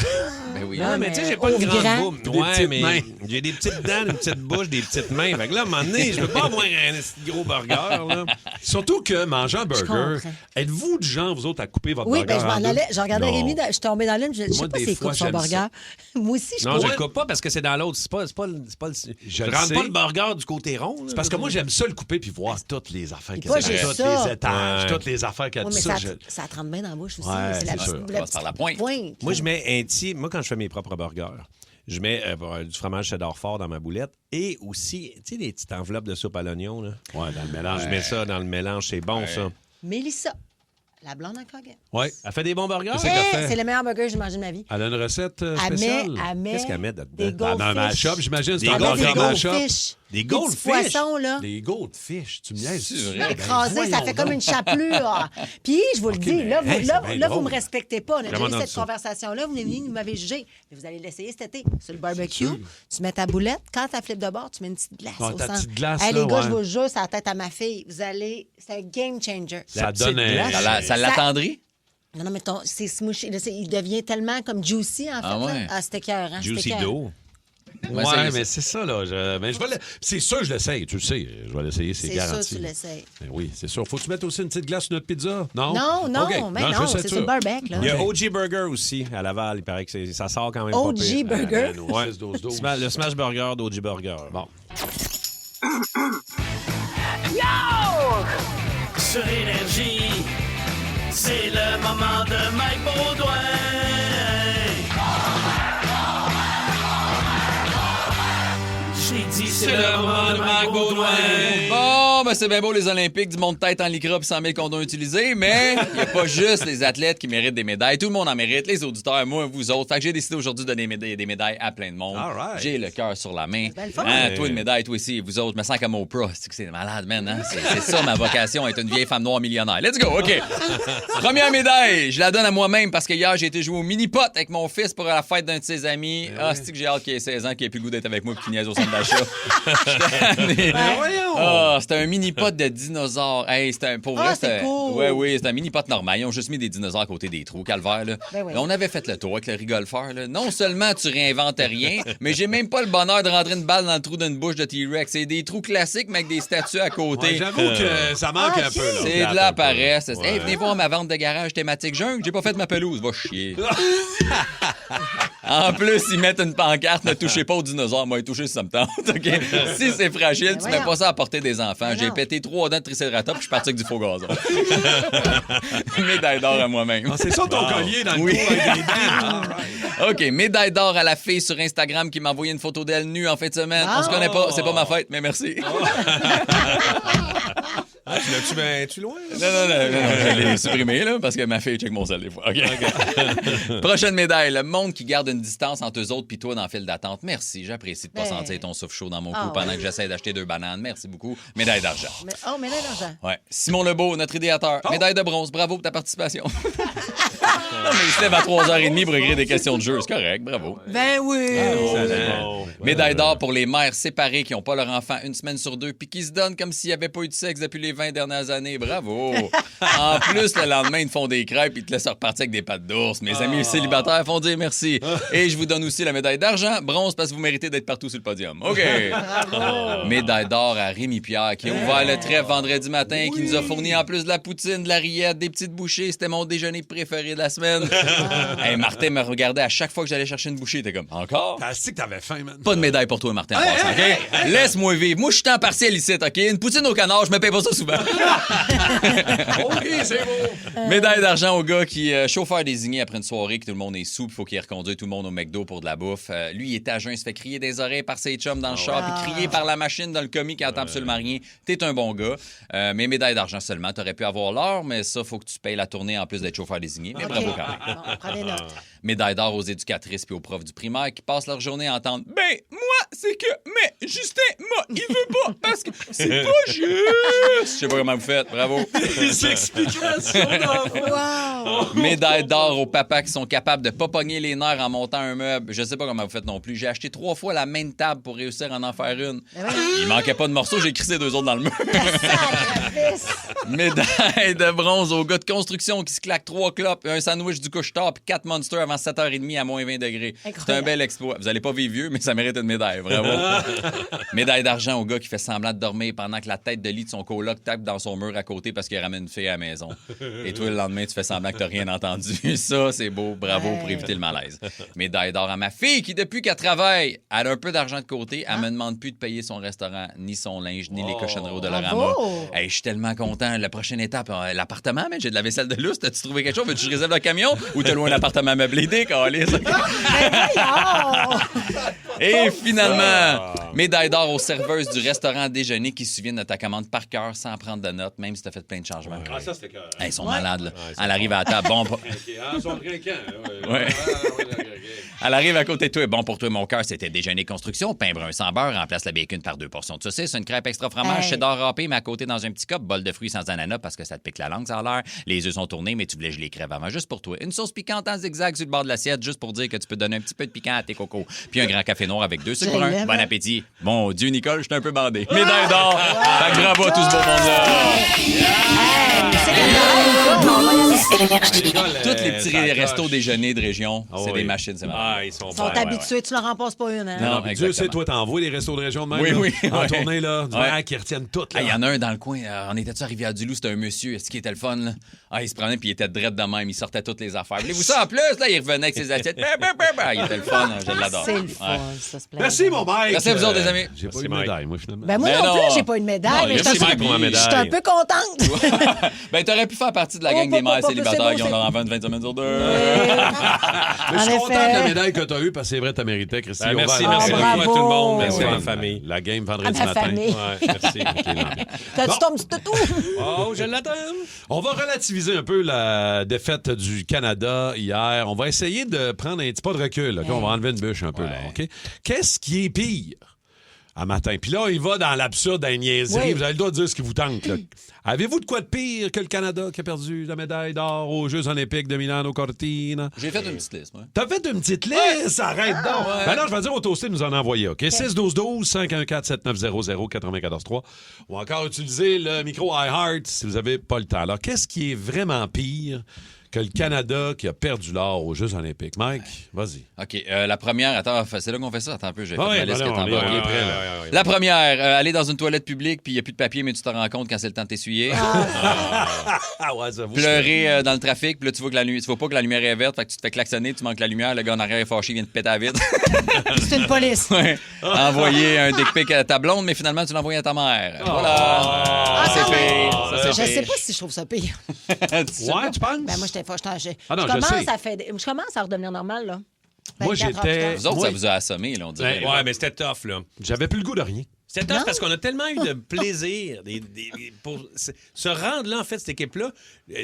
oui. Non, mais tu sais, j'ai pas une grande bouche. Ouais, mais j'ai des petites dents, une petite bouche, des petites mains. Fait que là, à un moment donné, je veux pas avoir un gros burger, là. Surtout que, manger un burger, êtes-vous du genre, vous autres, à couper votre burger? Oui, je m'en allais. Je regardais Rémi, je suis tombée dans l'une, je sais pas s'il coupe son burger. Moi aussi, je coupe. Non, je le coupe pas parce que c'est dans l'autre. C'est pas je rentre pas le burger du côté rond. C'est parce que moi, j'aime ça le couper puis voir toutes les affaires qu'il y a. Toutes les étages, toutes les affaires qu'il y a de ça. Ça trempe bien dans la bouche aussi. C'est la petite par la pointe. Moi, je mets un petit... Moi, quand je fais mes propres burgers, je mets du fromage cheddar fort dans ma boulette et aussi, tu sais, des petites enveloppes de soupe à l'oignon, là. Ouais, dans le mélange. Je mets ça dans le mélange, c'est bon, ça. Mélissa, La blonde en coquette. Oui. Elle fait des bons burgers. Qu'est-ce qu'elle fait? C'est le meilleur burger que j'ai mangé de ma vie. Elle a une recette Elle spéciale? met Qu'est-ce qu'elle met dedans? des Dans un goldfish. mash-up, j'imagine. C'est Des encore Des un mash-up. goldfish. Des Des goldfish? petits poissons, là. Des goldfish, tu me niaises. C'est vrai. Écrasé, ça fait comme une chapelure. Puis, je vous le dis, mais là, vous, hey, là, c'est bien là, vous drôle. me respectez pas. On a déjà Vraiment eu dans cette ça. conversation-là. Vous m'avez jugé. Mais vous allez l'essayer cet été. Sur le barbecue, tu mets ta boulette. Quand ta flippe de bord, tu mets une petite glace Ouais, au ta centre. petite glace, Hey, là, les gars, ouais. je vous jure, c'est la tête à ma fille. Vous allez... C'est un game changer. Ça donne un... Ça l'attendrit? Non, mais c'est smooshy. Là, il devient tellement comme juicy, en fait. Ah ouais. Là. Ah, c'était écœurant. Juicy d'eau. Ouais, ça y est, mais c'est ça, là. C'est sûr que je l'essaye, tu le sais. Je vais l'essayer, c'est C'est garanti. sûr, tu l'essayes. Ben oui, c'est sûr. Faut-tu mettre aussi une petite glace sur notre pizza? Non? Non, OK. mais je non, veux c'est être sur le sûr. barbecue, là. Il y a OG Burger aussi à Laval. Il paraît que ça sort quand même OG pas pire. Burger? Ben, au 6-12-12. Le Smash Burger d'OG Burger. Bon. Sur Énergie, c'est le moment de Mike Baudouin. J'ai dit c'est le moment de Mike Baudouin. Bon, ben c'est bien beau les Olympiques, du monde tête en lycra puis 100 000 condoms utilisés, mais il n'y a pas juste les athlètes qui méritent des médailles. Tout le monde en mérite, les auditeurs, moi, vous autres. Fait que j'ai décidé aujourd'hui de donner des médailles à plein de monde. All right. J'ai le cœur sur la main. bien le fun. Hein, toi, une médaille, toi aussi, vous autres. Je me sens comme Oprah. C'est malade, man. Hein? C'est ça ma vocation, être une vieille femme noire millionnaire. Let's go, OK. Première médaille, je la donne à moi-même parce que hier, j'ai été jouer au mini-pot avec mon fils pour la fête d'un de ses amis. C'est que j'ai hâte qu'il ait 16 ans, qu'il ait plus le goût d'être avec moi et qu'il niaise au centre d'achat. C'était un mini-pot de dinosaures. Hey, c'était pour vrai, c'est cool. Oui, c'était un mini-pot normal. Ils ont juste mis des dinosaures à côté des trous, calvaire. Là. Ben oui. Là, on avait fait le tour avec le rigolfeur. Là. Non seulement tu réinventes rien, mais j'ai même pas le bonheur de rentrer une balle dans le trou d'une bouche de T-Rex. C'est des trous classiques, mais avec des statues à côté. Ouais, j'avoue que ça manque un peu. Là. C'est de la paresse. Hey, venez voir ma vente de garage thématique jungle. J'ai pas fait ma pelouse. Va chier. En plus, ils mettent une pancarte, ne touchez pas aux dinosaures. Moi, toucher si ça me tente. OK? Si c'est fragile, tu mets pas ça à portée des enfants. J'ai pété 3 dents de tricératops, puis je suis parti avec du faux gazon. Médaille d'or à moi-même. Ah, c'est ça ton collier dans le Oui. cou avec des billes. OK, médaille d'or à la fille sur Instagram qui m'a envoyé une photo d'elle nue en fin de semaine. On se connaît pas, c'est pas ma fête, mais merci. Tu l'as-tu bien tu loin? Non, je l'ai supprimé, là, parce que ma fille check mon sel des fois. OK. Prochaine médaille, le monde qui garde une distance entre eux autres puis toi dans le file d'attente. Merci, j'apprécie de pas sentir ton souffle chaud dans mon cou pendant que j'essaie d'acheter 2 bananes. Merci beaucoup. Médaille d'argent. Médaille d'argent. Ouais. Simon Lebeau, notre idéateur. Médaille de bronze. Bravo pour ta participation. Non, mais il se lève à 3h30 pour écrire des questions de jeu. C'est correct, bravo. Ben oui. Médaille d'or pour les mères séparées qui n'ont pas leur enfant une semaine sur 2 puis qui se donnent comme s'il n'y avait pas eu de sexe depuis les 20 dernières années. Bravo. En plus, le lendemain, ils te font des crêpes et ils te laissent repartir avec des pattes d'ours. Mes amis célibataires font dire merci. Et je vous donne aussi la médaille d'argent. Bronze parce que vous méritez d'être partout sur le podium. OK. Bravo. Médaille d'or à Rémi Pierre qui a ouvert le trèfle vendredi matin, qui nous a fourni en plus de la poutine, de la rillette, des petites bouchées. C'était mon déjeuner préféré de la semaine. Hey, Martin me regardait à chaque fois que j'allais chercher une bouchée. Il était comme, encore? T'as dit que t'avais faim, man. Pas de médaille pour toi, Martin, en passant, OK? Laisse-moi vivre. Moi, je suis temps partiel ici, OK? Une poutine au canard, je me paye pas ça souvent. OK, c'est beau. Médaille d'argent au gars qui chauffeur désigné après une soirée que tout le monde est sous, il faut qu'il reconduise tout le monde au McDo pour de la bouffe. Lui, il est à jeun, il se fait crier des oreilles par ses chums dans le char, puis crier par la machine dans le commis qui entend absolument rien. T'es un bon gars. Mais médaille d'argent seulement. T'aurais pu avoir l'or, mais ça, faut que tu payes la tournée en plus d'être chauffeur désigné. Mais bravo quand même. Bon, on prend des notes. Médaille d'or aux éducatrices puis aux profs du primaire qui passent leur journée à entendre « Ben, moi, c'est que... Mais Justin, moi, il veut pas parce que c'est pas juste! » Je sais pas comment vous faites. Bravo. Les explications Wow. Médaille d'or aux papas qui sont capables de pas pogner les nerfs en montant un meuble. Je sais pas comment vous faites non plus. J'ai acheté 3 fois la même table pour réussir à en faire une. Il manquait pas de morceaux, j'ai crissé 2 autres dans le mur. Médaille de bronze aux gars de construction qui se claquent 3 clopes, un sandwich du couche-tard puis 4 Monsters avant 7h30 à moins 20 degrés. C'est un bel exploit. Vous allez pas vivre vieux, mais ça mérite une médaille. Bravo. Médaille d'argent au gars qui fait semblant de dormir pendant que la tête de lit de son coloc tape dans son mur à côté parce qu'il ramène une fille à la maison. Et toi, le lendemain, tu fais semblant que t'as rien entendu. Ça, c'est beau. Bravo pour éviter le malaise. Médaille d'or à ma fille qui, depuis qu'elle travaille, elle a un peu d'argent de côté. Elle me demande plus de payer son restaurant, ni son linge, ni les cochonneries de Dollarama. Hey, je suis tellement content. La prochaine étape, l'appartement, mais j'ai de la vaisselle de lustre. As-tu trouvé quelque chose? Veux-tu que je réserve le camion? Ou t'as loin un appartement meublé? Câlisse. Et finalement, médaille d'or aux serveuses du restaurant à déjeuner qui se souviennent de ta commande par cœur sans prendre de notes, même si tu as fait plein de changements. Ah, ça, c'était que... Ils sont malades, là. Elle arrive à la table. Bon, Ils sont craquants. Ouais. Elle arrive à côté de toi. Bon, pour toi, mon cœur, c'était déjeuner construction, pain brun sans beurre, remplace le bacon par 2 portions de saucisse, une crêpe extra fromage, cheddar râpé, mais à côté dans un petit cup, bol de fruits sans ananas parce que ça te pique la langue, ça a l'air. Les œufs sont tournés, mais tu voulais geler les crèves avant, juste pour toi. Une sauce piquante en zigzag sur le bord de l'assiette, juste pour dire que tu peux donner un petit peu de piquant à tes cocos. Puis un grand café noir avec 2 sucres bruns. Bon appétit. Mon Dieu, Nicole, je suis un peu bandé. Médaille d'or. Fait que bravo à tout ce beau monde-là. Tous les petits restos déjeuners de région, c'est des machines, c'est marrant. Ils sont habitués, tu leur en passes pas une. Hein? Non, Dieu sait, toi, t'envoies des restos de région de même. Oui. En tournée, là. Qui retiennent toutes. Il y en a un dans le coin. On était-tu à Rivière-du-Loup? C'était un monsieur. Est-ce qu'il était le fun, là? Il se prenait puis il était drette de même. Il sortait toutes les affaires. Voulez-vous ça en plus? Là, il revenait avec ses assiettes. Il était le fun. Je l'adore. C'est le fun, ça se plaît. Merci, mon Mike. Merci à vous autres, les amis. J'ai pas eu de médaille, moi, finalement. Ben moi non plus, j'ai pas eu de médaille. Mais merci, Mike, pour ma médaille. Je suis un peu contente. Ben, t'aurais pu faire partie de la gang des mères célibataires qui ont leur enfant une fin de semaine sur 2. Mais je suis content de la médaille que t'as eue parce que c'est vrai, t'as mérité, Christy. Merci beaucoup à tout le monde. Merci à la famille. famille. La game vendredi À ma matin. famille. Merci. T'as-tu ton petit toutou? Oh, je l'attends. On va relativiser un peu la défaite du Canada hier. On va essayer de prendre un petit pas de recul. Okay? On va enlever une bûche un peu. Là, OK? Qu'est-ce qui est pire à matin? Puis là, il va dans l'absurde, dans les niaiseries. Vous avez le droit de dire ce qui vous tente. Là. Avez-vous de quoi de pire que le Canada qui a perdu la médaille d'or aux Jeux olympiques de Milano Cortina? J'ai fait une petite liste, moi. T'as fait une petite liste? Arrête donc! Ben là, je vais dire au toasté de nous en envoyer, OK? 612-12-514-7900-943 ou encore utiliser le micro iHeart si vous n'avez pas le temps. Alors, qu'est-ce qui est vraiment pire que le Canada qui a perdu l'or aux Jeux olympiques? Mike, vas-y. OK. La première, attends, c'est là qu'on fait ça. Attends un peu, j'ai fait ma liste qui est en bas. prêt. La première, aller dans une toilette publique puis il n'y a plus de papier, mais tu te rends compte quand c'est le temps de t'essuyer. Pleurer dans le trafic, puis là, tu vois pas que la lumière est verte, fait que tu te fais klaxonner, tu manques la lumière, le gars en arrière est fâché, il vient te péter à vide. C'est une police. Ouais. Envoyer un dick pic à ta blonde, mais finalement, tu l'envoies à ta mère. Voilà. C'est pire. Ça, c'est Je sais pire. pas si je trouve ça pire. Ouais, tu penses? Ben moi, j'étais fâchée. Je commence à redevenir normal, là. Moi, 24 heures plus j'étais... tard. Vous autres, ça vous a assommé, là, on dirait. Ouais, mais c'était tough, là. J'avais plus le goût de rien. C'était tough parce qu'on a tellement eu de plaisir pour se rendre là, en fait, cette équipe-là,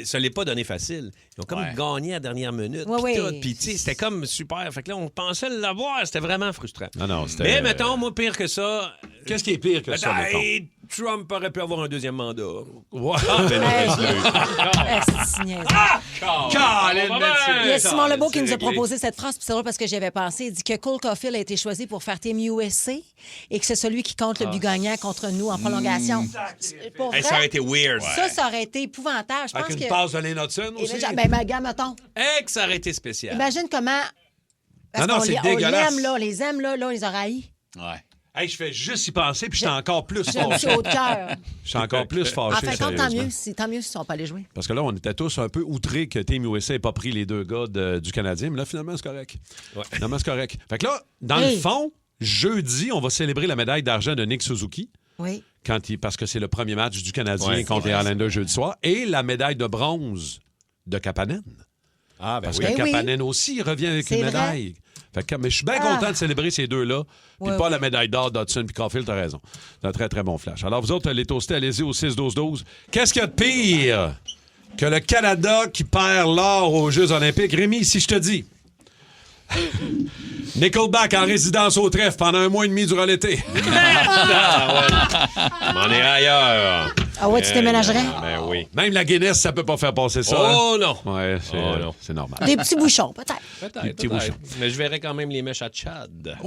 ça ne l'est pas donné facile. Ils ont comme gagné à la dernière minute. Puis, tu sais, c'était comme super. Fait que là, on pensait l'avoir. C'était vraiment frustrant. Non, c'était... Mais, mettons, moi, pire que ça... Qu'est-ce qui est pire que ça, mettons? Trump aurait pu avoir un deuxième mandat. Ouais. Il y a Simon Lebeau qui nous a proposé cette phrase, puis c'est drôle parce que j'y avais pensé. Il dit que Cole Caulfield a été choisi pour faire Team USA et que c'est celui qui compte le but gagnant contre nous en prolongation. Pour vrai, Ça aurait été weird. ça aurait été épouvantable. Je pense Avec que... une passe de Lane Hudson aussi? Ben, gars, mettons. Ça aurait été spécial. Imagine comment... Parce Non, qu'on c'est les, on dégueulasse. l'aime, là, on les aime, là, on les a haïs. Ouais. Hey, je fais juste y penser, puis je suis encore plus J'ai un petit fâché. haut de cœur. Je suis encore plus fâché, En fin de compte, tant sérieusement. mieux s'ils ne sont pas allés jouer. Parce que là, on était tous un peu outrés que Team USA n'ait pas pris les deux gars du Canadien. Mais là, finalement, c'est correct. Finalement, c'est correct. Fait que là, dans le fond, jeudi, on va célébrer la médaille d'argent de Nick Suzuki. Oui. Parce que c'est le premier match du Canadien contre les Islanders jeudi soir. Et la médaille de bronze de Kapanen. Parce que Kapanen aussi revient avec une médaille. Fait que, mais je suis bien content de célébrer ces deux-là. Puis pas la médaille d'or d'Hudson puis Caulfield, t'as raison. C'est un très, très bon flash. Alors, vous autres, les toastés, allez-y au 6-12-12. Qu'est-ce qu'il y a de pire que le Canada qui perd l'or aux Jeux olympiques? Rémi, si je te dis... Nickelback en résidence au trèfle pendant 1 mois et demi durant l'été. On est ailleurs. Ah ouais, tu déménagerais? Ben oui. Même la Guinness, ça peut pas faire passer ça. Oh hein? non! Ouais, c'est normal. Des petits bouchons, peut-être. Peut-être. petits bouchons. Mais je verrais quand même les mèches à Tchad.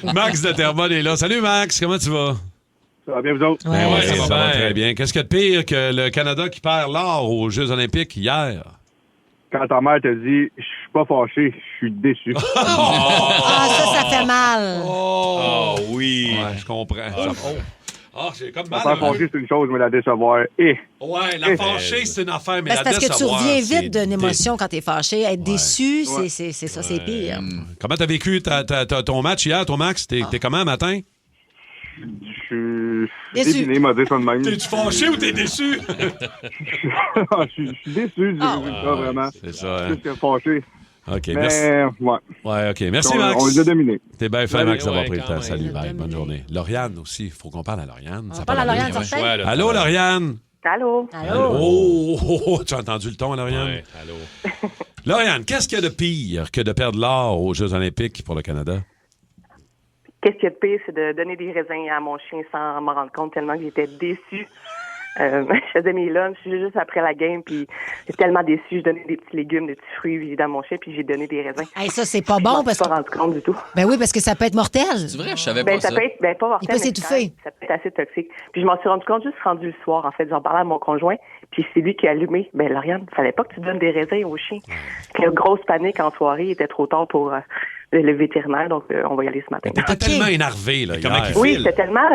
Max de Terrebonne est là. Salut Max, comment tu vas? Ça va bien, vous autres? Ouais, ça va bien. très bien. Qu'est-ce qu'il y a de pire que le Canada qui perd l'or aux Jeux olympiques hier? Quand ta mère te dit « Je suis pas fâché, je suis déçu. » ça fait mal. Oh oui. Ouais, je comprends. J'ai comme La mal. faire fâcher, c'est une chose, mais la décevoir, Ouais, la fâcher, c'est une affaire, mais Ben, la c'est parce que tu décevoir, reviens c'est vite d'une émotion quand t'es fâché. Être déçu, Ouais. c'est ça, c'est pire. Comment t'as vécu ton match hier, toi, Max? T'es comment, matin? Je suis Déçu. débiné, m'a dit ça de même. T'es-tu fâché ou t'es déçu? Je suis déçu du résultat, vraiment. C'est ça, hein? Plus que fâché. OK, Mais, merci. ouais. Ouais, OK. Merci, Max. On les a dominés. T'es bien fait, Salut, Max, d'avoir ouais, pris le quand temps. même. Salut, bye. Bonne journée. Lauriane aussi. Il faut qu'on parle à Lauriane. On parle à Lauriane, certain. Allô, Lauriane? Allô? Oh, tu as entendu le ton, Lauriane? Ouais, allô. Lauriane, qu'est-ce qu'il y a de pire que de perdre l'or aux Jeux olympiques pour le Canada? Qu'est-ce qu'il y a de pire, c'est de donner des raisins à mon chien sans m'en rendre compte tellement que j'étais déçue. Je faisais mes lunchs juste après la game, puis j'étais tellement déçue. Je donnais des petits légumes, des petits fruits à mon chien, puis j'ai donné des raisins. Hey, ça, c'est pas bon parce que... que... Je m'en suis pas rendu compte du tout. Ben oui, parce que ça peut être mortel. C'est vrai, je savais pas ça. Peut être, pas mortel, Il peut s'étouffer. Ça peut être assez toxique. Puis je m'en suis rendu compte juste rendu le soir, en fait. J'en parlais à mon conjoint, puis c'est lui qui a allumé. Ben, Lauriane, fallait pas que tu donnes des raisins au chien. Il y a une grosse panique en soirée. Il était trop tard pour le vétérinaire, donc on va y aller ce matin. T'étais tellement énervé, là, hier. Oui, j'étais tellement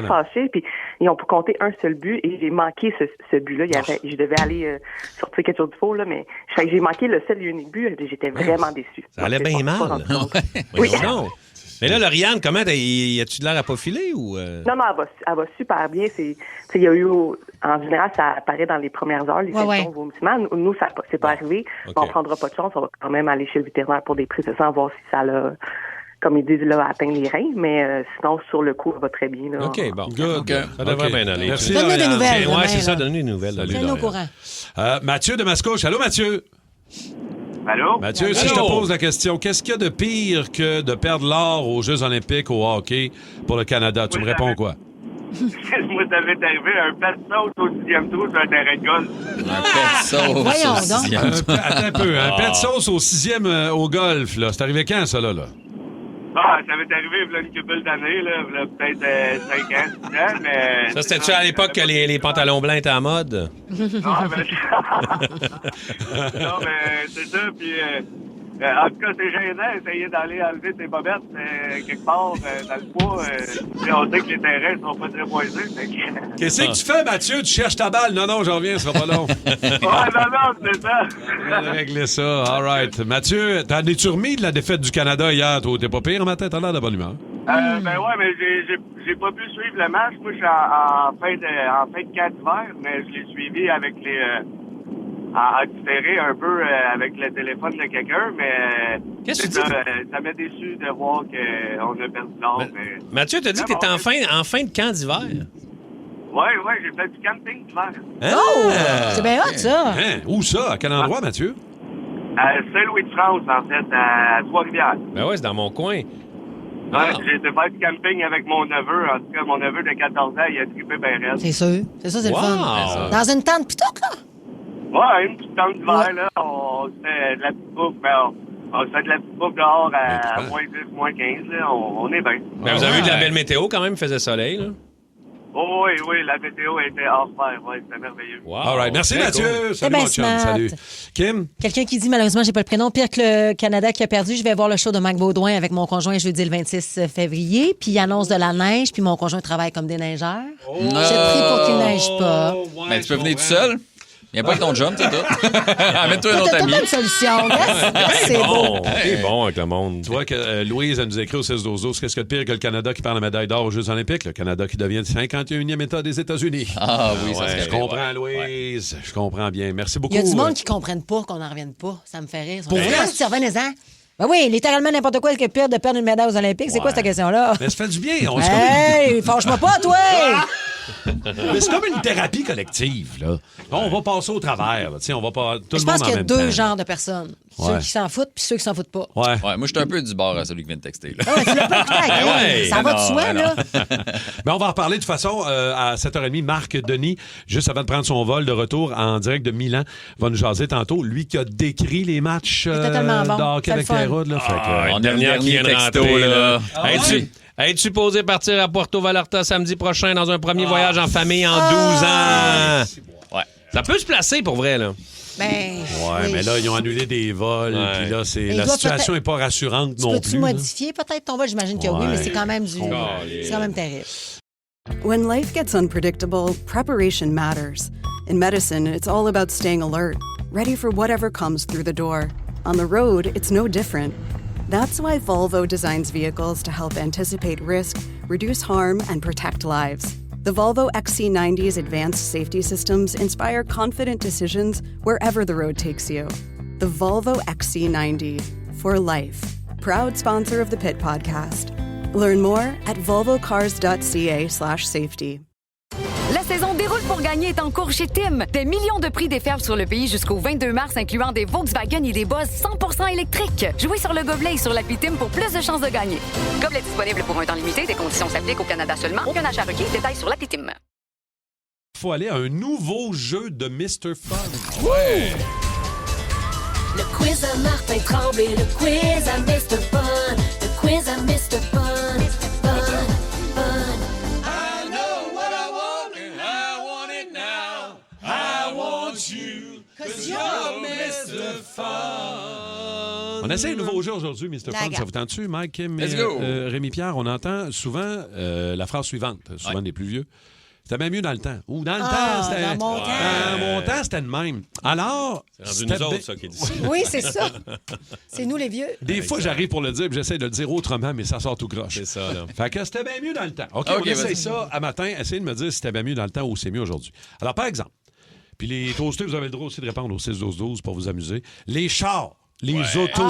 fâchée, puis ils ont compté un seul but, et j'ai manqué ce but-là. Je devais aller sortir quelque chose de faux, là, mais j'ai manqué le seul et unique but, et j'étais vraiment déçue. Ça allait bien mal. Oui. Non. Mais là, Lauriane, comment, as-tu de l'air à pas filer ou... Non, elle va super bien. Il y a eu, en général, ça apparaît dans les premières heures, les symptômes vomissements. Nous, ça c'est pas arrivé. Okay. On prendra pas de chance. On va quand même aller chez le vétérinaire pour des prises de sang, voir si ça l'a, comme ils disent, là, atteint les reins. Mais sinon, sur le coup, elle va très bien. Là. OK, bon. Good. Ça devrait bien aller. Merci, donne-nous des nouvelles. Oui, c'est ça, donne-nous des nouvelles. Tiens-nous au courant. Mathieu de Mascouche. Allô, Mathieu? Allô? Mathieu, si je te pose la question, qu'est-ce qu'il y a de pire que de perdre l'or aux Jeux olympiques au hockey pour le Canada? Tu me réponds quoi? Moi, ça m'est arrivé un pet sauce au 6e trou sur un terrain de golf. Un pet sauce Voyons au 6e trou. Attends un peu. Un pet sauce au 6e au golf, là. C'est arrivé quand, ça, là? Ça m'est arrivé il y a une couple d'années, là. Il y a peut-être 5 ans, 6 ans, mais... Ça, c'était-tu à l'époque que les pantalons blancs étaient en mode? Non, mais c'est ça, puis... en tout cas, c'est gênant, essayer d'aller enlever ses bobettes quelque part dans le bois. Puis on sait que les terrains sont pas très boisés. Qu'est-ce que tu fais, Mathieu? Tu cherches ta balle? Non, j'en reviens, ça sera pas long. non, c'est ça. On va régler ça. All right. Mathieu, t'en es-tu remis de la défaite du Canada hier? Toi, t'es pas pire en matin? T'as l'air de bonne humeur. Ben ouais, mais j'ai pas pu suivre le match. Moi, je suis en fin de camp d'hiver, mais je l'ai suivi avec à différer un peu avec le téléphone de quelqu'un, mais qu'est-ce que tu dis? Ça m'a déçu de voir qu'on a perdu l'or. Mathieu, t'as dit que t'étais en fin de camp d'hiver? Oui, j'ai fait du camping d'hiver. C'est bien hot, ça! Où ça? À quel endroit, Mathieu? À Saint-Louis-de-France, en fait, à Trois-Rivières. Ben ouais, c'est dans mon coin. J'ai été faire du camping avec mon neveu. En tout cas, mon neveu de 14 ans, il a trippé bien raide. C'est sûr. C'est ça, c'est le fun. Dans une tente pis tout, là? Ouais, une petite tente d'hiver, là. On se fait de la petite bouffe, on se fait de la petite bouffe dehors à moins 10, moins 15, là. On est bien. Ben, vous avez eu de la belle météo quand même, il faisait soleil, là? Oh, oui, la météo était hors pair. Oui, c'était merveilleux. Wow. All right. Merci, Mathieu. Cool. Salut, mon chum. Salut. Kim? Quelqu'un qui dit, malheureusement, j'ai pas le prénom, pire que le Canada qui a perdu. Je vais voir le show de Mike Baudouin avec mon conjoint jeudi le 26 février. Puis il annonce de la neige, puis mon conjoint travaille comme des neigeurs. J'ai pris pour qu'il neige pas. Mais tu peux venir tout seul. Il n'y a pas que ton job, c'est tout. Amène-toi un autre ami. T'as une solution. C'est beau. C'est bon avec le monde. Tu vois que Louise, elle nous écrit au 16-12-12, qu'est-ce que de pire que le Canada qui perd la médaille d'or aux Jeux olympiques? Le Canada qui devient le 51e État des États-Unis. Ah oui, ça serait je comprends, Louise. Je comprends bien. Merci beaucoup. Il y a du monde qui ne comprenne pas qu'on n'en revienne pas. Ça me fait rire. Pour vrai? Revenez-en. Ben oui, littéralement n'importe quoi est pire de perdre une médaille aux Olympiques. C'est quoi cette question-là? Mais ça fait du bien. Hey, fâche-moi pas, toi! Mais c'est comme une thérapie collective, là. On va passer au travers. On va pas tout le monde en même temps. Je pense qu'il y a deux genres de personnes. Ceux qui s'en foutent puis ceux qui s'en foutent pas. Ouais, moi, je suis un peu du bord à celui qui vient de texter. Là. Tu l'as pas écouté, ça va de soi, là. Mais on va en reparler de toute façon à 7h30. Marc Denis, juste avant de prendre son vol de retour en direct de Milan, va nous jaser tantôt. Lui qui a décrit les matchs de hockey avec les Roudes. En dernière qui vient de rentrer, là. Es-tu supposé partir à Puerto Vallarta samedi prochain dans un premier voyage en famille en 12 ans? Ouais. Ça peut se placer pour vrai, là. Mais là, ils ont annulé des vols. Puis là, la situation n'est pas rassurante non plus. Peux-tu modifier peut-être ton vol? J'imagine que oui, mais c'est quand même c'est quand même terrible. When life gets unpredictable, preparation matters. In medicine, it's all about staying alert, ready for whatever comes through the door. On the road, it's no different. That's why Volvo designs vehicles to help anticipate risk, reduce harm, and protect lives. The Volvo XC90's advanced safety systems inspire confident decisions wherever the road takes you. the Volvo XC90 for life. Proud sponsor of the Pit Podcast. Learn more at volvocars.ca/safety. La saison déroule pour gagner est en cours chez Tim. Des millions de prix déferlent sur le pays jusqu'au 22 mars, incluant des Volkswagen et des Buzz 100% électriques. Jouez sur le gobelet et sur l'appli Tim pour plus de chances de gagner. Gobelet disponible pour un temps limité. Des conditions s'appliquent au Canada seulement. Aucun achat requis. Détails sur l'appli Tim. Faut aller à un nouveau jeu de Mr. Fun. Ouais! Le quiz à Martin Tremblay, le quiz à Mr. Fun, le quiz à Mr. Fun, Fun, Fun. I know what I want and I want it now. I want you, 'cause you're Mr. Fun. On essaie un nouveau jeu aujourd'hui, Mr. Fun. Ça vous tente-tu, Mike, Kim et Rémi-Pierre? On entend souvent la phrase suivante, souvent des plus vieux. C'était bien mieux dans le temps. Ou dans le temps, c'était... Dans mon temps. Dans mon temps, c'était le même. Alors... C'est rendu nous autres, ça, qui dit ça. Oui, c'est ça. C'est nous, les vieux. Des fois, j'arrive pour le dire, puis j'essaie de le dire autrement, mais ça sort tout croche. C'est ça, là. Fait que c'était bien mieux dans le temps. OK, on essaye ça à matin. Essayez de me dire si c'était bien mieux dans le temps ou c'est mieux aujourd'hui. Alors, par exemple, puis les toastés, vous avez le droit aussi de répondre au 6-12-12 pour vous amuser. Les chars, les autos...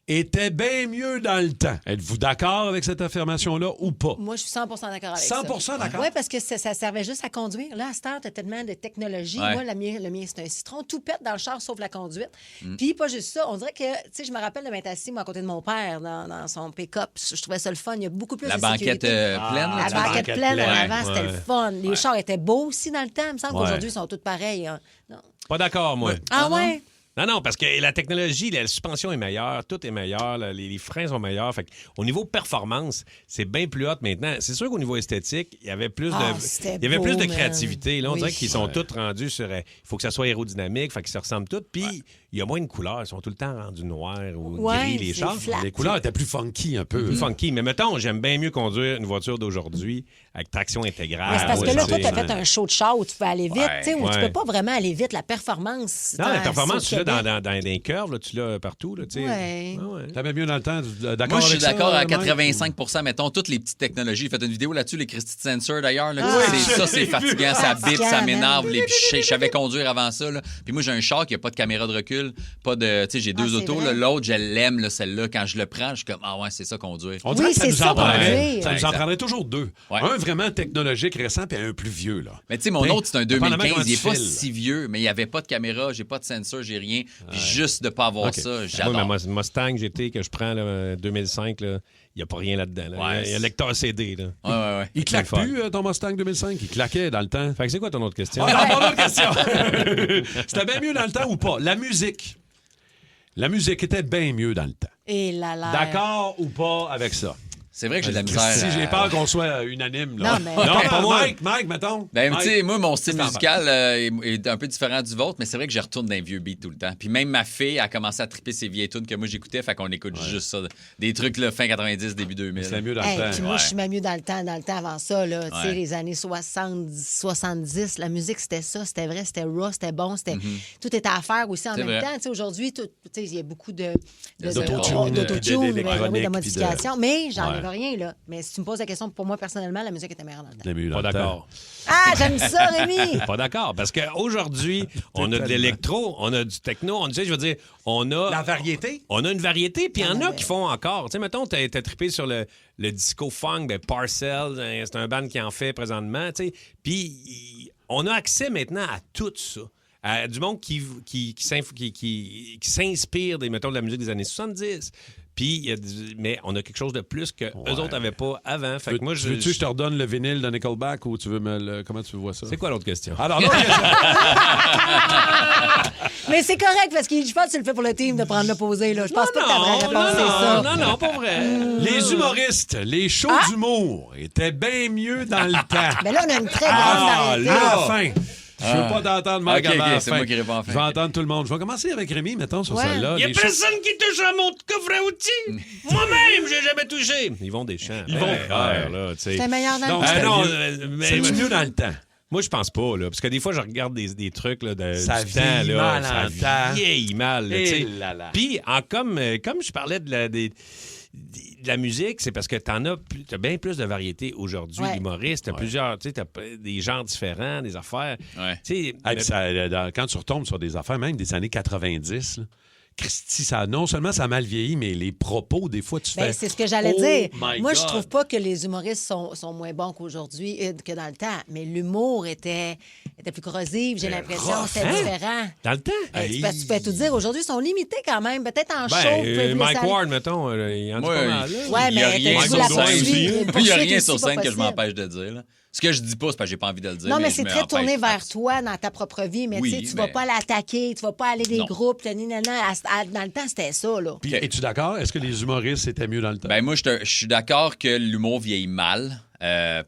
était bien mieux dans le temps. Êtes-vous d'accord avec cette affirmation-là ou pas? Moi, je suis 100 d'accord avec ça. 100 d'accord? Oui, parce que ça servait juste à conduire. Là, à cette heure, tu as tellement de technologie. Ouais. Moi, le mien, c'est un citron. Tout pète dans le char, sauf la conduite. Puis, pas juste ça. On dirait que, tu sais, je me rappelle de m'être assis, moi, à côté de mon père, dans son pick-up. Je trouvais ça le fun. Il y a beaucoup plus La de banquette sécurité. pleine. La banquette pleine en avant, c'était le Ouais. fun. Les chars étaient beaux aussi dans le temps. Il me semble qu'aujourd'hui, ils sont tous pareils. Hein. Non. Pas d'accord, moi. Ah ouais? Non, parce que la technologie, la suspension est meilleure, tout est meilleur, les freins sont meilleurs. Fait au niveau performance, c'est bien plus hot maintenant. C'est sûr qu'au niveau esthétique, il y avait plus de créativité. Là, on dirait qu'ils sont tous rendus sur... Il faut que ça soit aérodynamique, fait qu'ils se ressemblent tous. Puis, il y a moins de couleurs. Ils sont tout le temps rendus noirs ou gris, les chars. Les couleurs étaient plus funky un peu. Plus funky. Mais mettons, j'aime bien mieux conduire une voiture d'aujourd'hui avec traction intégrale. Mais c'est parce que là, toi, tu as fait un show de char où tu peux aller vite, tu sais, où tu peux pas vraiment aller vite. La performance... Non, la performance, tu l'as dans les curves, là, tu l'as partout. Là, ouais. T'avais mieux dans le temps, d'accord. Moi, je suis avec d'accord ça, à Mike? 85 mettons, toutes les petites technologies. J'ai fait une vidéo là-dessus, les Christy Sensor, d'ailleurs. Là, Ah, c'est fatigant, ça bip, ça m'énerve. Je savais conduire avant ça. Là. Puis moi, j'ai un char qui n'a pas de caméra de recul, pas de... Tu sais, j'ai deux autos. Là, l'autre, je l'aime, là, celle-là. Quand je le prends, je suis comme, ah ouais, c'est ça conduire. On dirait que ça nous en prendrait. conduire. Ça nous en prendrait toujours deux. Ouais. Un vraiment technologique récent puis un plus vieux. Là. Mais tu sais, mon autre, c'est un 2015. Il n'est pas fil. si vieux, mais il n'y avait pas de caméra, j'ai pas de sensor, j'ai rien. Puis juste de ne pas avoir ça, j'adore. Moi, Mustang GT que je prends là, 2005, il n'y a pas rien là-dedans. Là. Il y a un lecteur CD. Là. Ouais. Il claque plus, ton Mustang 2005? Il claquait dans le temps. Fait que c'est quoi ton autre question? Mon autre question. C'était bien mieux dans le temps ou pas? La musique. La musique était bien mieux dans le temps. Et là. D'accord ou pas avec ça? C'est vrai que j'ai de la misère. Si j'ai peur qu'on soit unanime. Là. Non, mais... Non, pas moi. Mike, mettons. Ben, tu sais, moi, mon style musical est un peu différent du vôtre, mais c'est vrai que je retourne dans les vieux beats tout le temps. Puis même ma fille a commencé à triper ces vieilles tunes que moi j'écoutais, fait qu'on écoute juste ça. Des trucs, là, fin 90, début 2000. C'est mieux dans le temps. Puis moi, je suis mieux dans le temps avant ça, là. Tu sais, les années 70, 70, la musique, c'était ça, c'était vrai, c'était raw, c'était bon, c'était... Tout était à faire aussi en même temps. Tu sais, aujourd'hui, il y a beaucoup d'autotune, de modifications, mais j'enlève rien, là. Mais si tu me poses la question, pour moi, personnellement, la musique était meilleure dans le temps. Pas d'accord. Ah, j'aime ça, Rémi! Pas d'accord, parce qu'aujourd'hui, on a de l'électro, on a du techno, on a... La variété? On a une variété, puis il y en a qui font encore. Tu sais, mettons, t'as trippé sur le disco funk, Parcels, c'est un band qui en fait présentement, tu sais. Puis on a accès maintenant à tout ça. Du monde qui s'inspire de la musique des années 70. Puis, mais on a quelque chose de plus que eux autres n'avaient pas avant. Fait que moi, veux-tu que je te redonne le vinyle de Nickelback ou tu veux comment tu vois ça? C'est quoi l'autre question? Alors, l'autre question. Mais c'est correct parce que je pense que tu le fais pour le team de prendre l'opposé. Là. Je pense pas que ta vraie réponse, c'est ça. Non, pas vrai. Les humoristes, les shows d'humour étaient bien mieux dans le temps. Mais là, on a une très grande variété. À la fin. Je veux pas t'entendre Mike avant la c'est fin. moi qui réponds à la fin. Je vais entendre tout le monde. Je vais commencer avec Rémi, mettons, sur celle-là. Il n'y a personne qui touche à mon coffre à outils. Moi-même, j'ai jamais touché. Ils vont des champs. Ils vont là, c'est meilleur dans le temps. C'est mieux dans le temps. Moi, je pense pas, là. Parce que des fois, je regarde des trucs là, ça du temps. Mal ça en temps. vieillit mal. Là. Puis, comme je parlais la musique, c'est parce que t'as bien plus de variété aujourd'hui. L'humoriste, t'as plusieurs, tu sais, t'as des genres différents, des affaires. Ouais. Tu sais, quand tu retombes sur des affaires, même des années 90, là, Christy, non seulement ça a mal vieilli, mais les propos, des fois, tu fais... C'est ce que j'allais dire. My Moi, God. je trouve pas que les humoristes sont moins bons qu'aujourd'hui, que dans le temps. Mais l'humour était plus corrosif, j'ai l'impression. C'était différent. Dans le temps? Tu peux tout dire. Aujourd'hui, ils sont limités quand même. Peut-être en show. Mike Ward, mettons, il y en a pas mal. Ouais, il y a mais rien t'as-tu la sur scène. poursuite? Il n'y a rien sur scène que je m'empêche de dire. Là. Ce que je dis pas, c'est parce que j'ai pas envie de le dire. Non, mais je c'est me très empêche. tourné vers toi dans ta propre vie. Mais Oui, tu vas pas l'attaquer, tu vas pas aller des Non. groupes. Dans le temps, c'était ça. Là. Puis, es-tu d'accord? Est-ce que les humoristes, c'était mieux dans le temps? Ben moi, je suis d'accord que l'humour vieillit mal.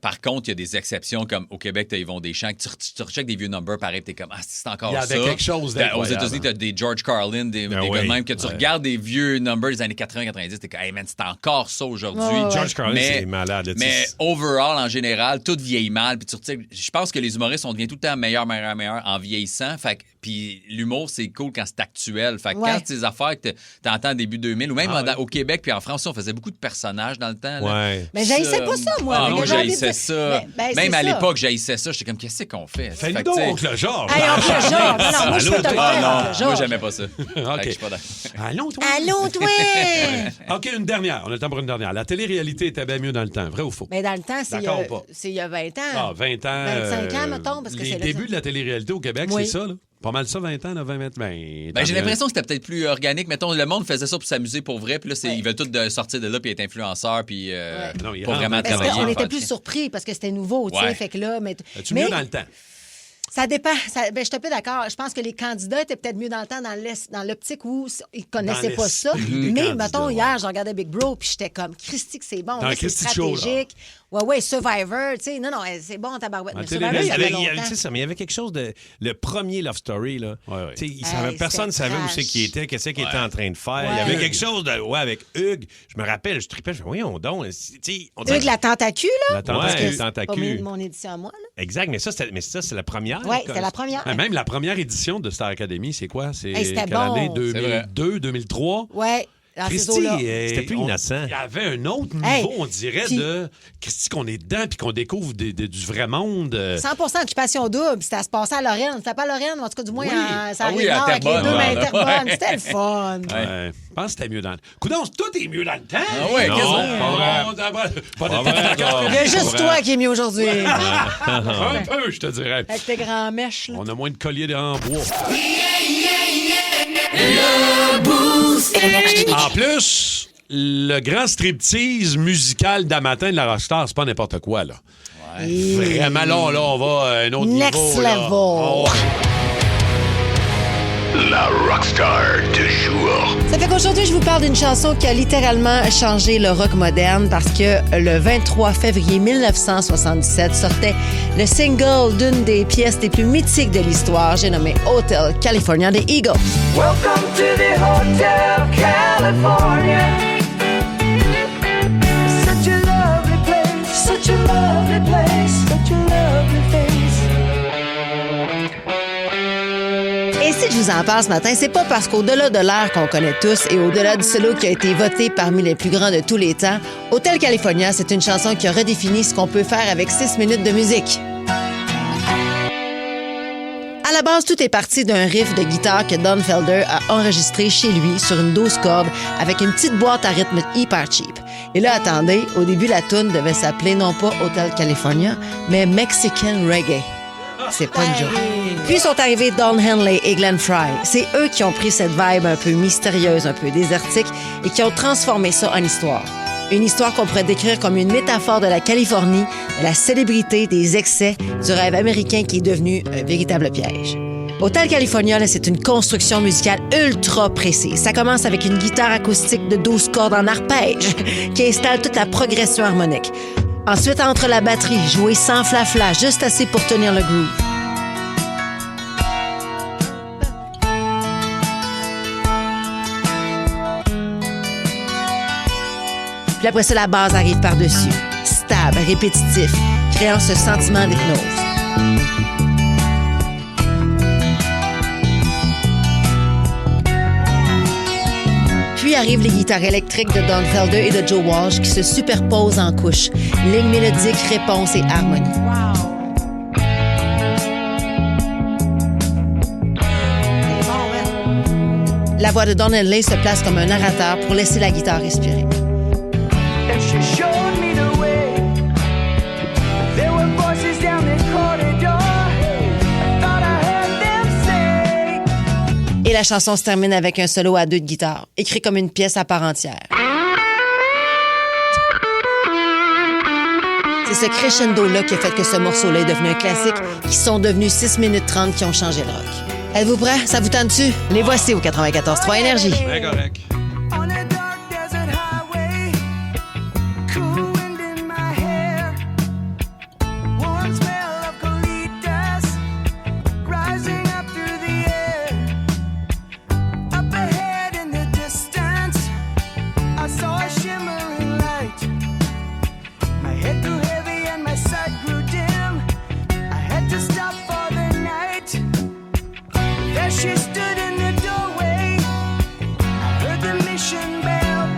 Par contre, il y a des exceptions comme au Québec, tu as Yvon Deschamps, tu recheckes des vieux numbers, pareil, t'es comme, c'est encore ça. Il y avait quelque chose d'incroyable. Aux États-Unis, tu as des George Carlin, des gars de même, que tu regardes des vieux numbers des années 80-90, t'es comme, hey man, c'est encore ça aujourd'hui. George Carlin, c'est malade. Mais overall, en général, tout vieillit mal. Puis je pense que les humoristes, on devient tout le temps meilleur en vieillissant. Fait puis l'humour, c'est cool quand c'est actuel. Fait que quand c'est des affaires que t'entends début 2000, ou même au Québec puis en France, on faisait beaucoup de personnages dans le temps. Là. Mais j'haïssais pas ça, moi. Moi, j'haïssais ça. Ben, même c'est à ça. l'époque, j'haïssais ça. J'étais comme, qu'est-ce qu'on fait? Fais-nous donc, Oncle Georges. Hey, Oncle Georges. Non, moi, je suis non, moi, j'aimais pas ça. OK. Je suis pas d'accord. Allons, toi. Allons, toi! OK, une dernière. On a le temps pour une dernière. La télé-réalité était bien mieux dans le temps. Vrai ou faux? Mais dans le temps, D'accord ou pas? c'est il y a 20 ans. Ah, 20 ans. 25 ans, mettons, parce que les c'est là, débuts ça. de la télé-réalité au Québec, Oui. c'est ça, là? Pas mal ça, 20 ans, là, 20. Ben, j'ai l'impression que c'était peut-être plus organique. Mettons, le monde faisait ça pour s'amuser pour vrai. Puis là, ils veulent tous sortir de là puis être influenceurs. Puis pour vraiment Parce travailler. qu'on était plus surpris parce que c'était nouveau, tu sais. Ouais. Fait que là, As-tu mieux dans le temps? Ça dépend. Ben, je suis un peu d'accord. Je pense que les candidats étaient peut-être mieux dans le temps, dans l'optique où ils connaissaient pas ça. Mais, mettons, hier, je regardais Big Bro, puis j'étais comme, Christy, que c'est bon. Dans Là, c'est Christy Show, là. stratégique. Ouais, Survivor, tu sais. Non, c'est bon, tabarouette. Mais Survivor, Il y ça fait avait, longtemps. tu sais ça, mais il y avait quelque chose de... Le premier Love Story, là. Tu sais, personne ne savait où c'est qu'il était, qu'est-ce qu'il était en train de faire. Il y avait quelque chose de... Ouais, avec Hugues. Je me rappelle, je tripais, je me voyons donc. Hugues, la tentacule, là? La tentacule. Mon édition à moi, là. Exact, mais ça, c'est la première. Oui, c'était la première. Même la première édition de Star Academy, c'est quoi? C'est Hey, c'était quelle année? bon. 2002, 2003? Ouais. Dans ces Christy, eaux-là. C'était plus innocent. Il y avait un autre niveau, Hey, on dirait, de Christy, qu'on est dedans puis qu'on découvre du vrai monde. 100% occupation double. C'était à se passer à Lorraine. C'était pas à Lorraine, en tout cas, du moins, ça oui, à avec les Terrebonne, deux ouais. Terrebonne. C'était le fun. Ouais. Je pense que c'était mieux dans le... Coudonc, tout est mieux dans le temps. Ah ouais, Non, quasiment. pas de Il y a juste toi qui est mieux aujourd'hui. Un peu, je te dirais. Avec tes grands mèches, là. On a moins de colliers en bois. En plus, le grand striptease musical d'Amatin de la Rockstar, c'est pas n'importe quoi, là. Vraiment, là, on va à un autre Next niveau. là. level. Oh, La Rockstar du jour. Ça fait qu'aujourd'hui, je vous parle d'une chanson qui a littéralement changé le rock moderne parce que le 23 février 1977 sortait le single d'une des pièces les plus mythiques de l'histoire. J'ai nommé Hotel California des Eagles. Welcome to the Hotel California. Such a lovely place, such a lovely place, such a lovely face. Et si je vous en parle ce matin, c'est pas parce qu'au-delà de l'air qu'on connaît tous et au-delà du solo qui a été voté parmi les plus grands de tous les temps, Hotel California, c'est une chanson qui a redéfini ce qu'on peut faire avec 6 minutes de musique. À la base, tout est parti d'un riff de guitare que Don Felder a enregistré chez lui sur une 12 cordes avec une petite boîte à rythme hyper cheap. Et là, attendez, au début, la tune devait s'appeler non pas Hotel California, mais Mexican Reggae. C'est pas une joke. Puis sont arrivés Don Henley et Glenn Frey. C'est eux qui ont pris cette vibe un peu mystérieuse, un peu désertique et qui ont transformé ça en histoire. Une histoire qu'on pourrait décrire comme une métaphore de la Californie, de la célébrité, des excès, du rêve américain qui est devenu un véritable piège. Hotel California, là, c'est une construction musicale ultra précise. Ça commence avec une guitare acoustique de 12 cordes en arpège qui installe toute la progression harmonique. Ensuite, entre la batterie, jouée sans flafla, juste assez pour tenir le groove. Puis après ça, la base arrive par-dessus. Stable, répétitif, créant ce sentiment d'hypnose. Puis arrivent les guitares électriques de Don Felder et de Joe Walsh qui se superposent en couches. Ligne mélodique, réponse et harmonie. La voix de Don Henley se place comme un narrateur pour laisser la guitare respirer. Et la chanson se termine avec un solo à 2 de guitare, écrit comme une pièce à part entière. C'est ce crescendo-là qui a fait que ce morceau-là est devenu un classique, qui sont devenus 6 minutes 30 qui ont changé le rock. Êtes-vous prêts? Ça vous tente-tu? Les voici au 94.3 Énergie. Bien correct. She stood in the doorway. I heard the mission bell.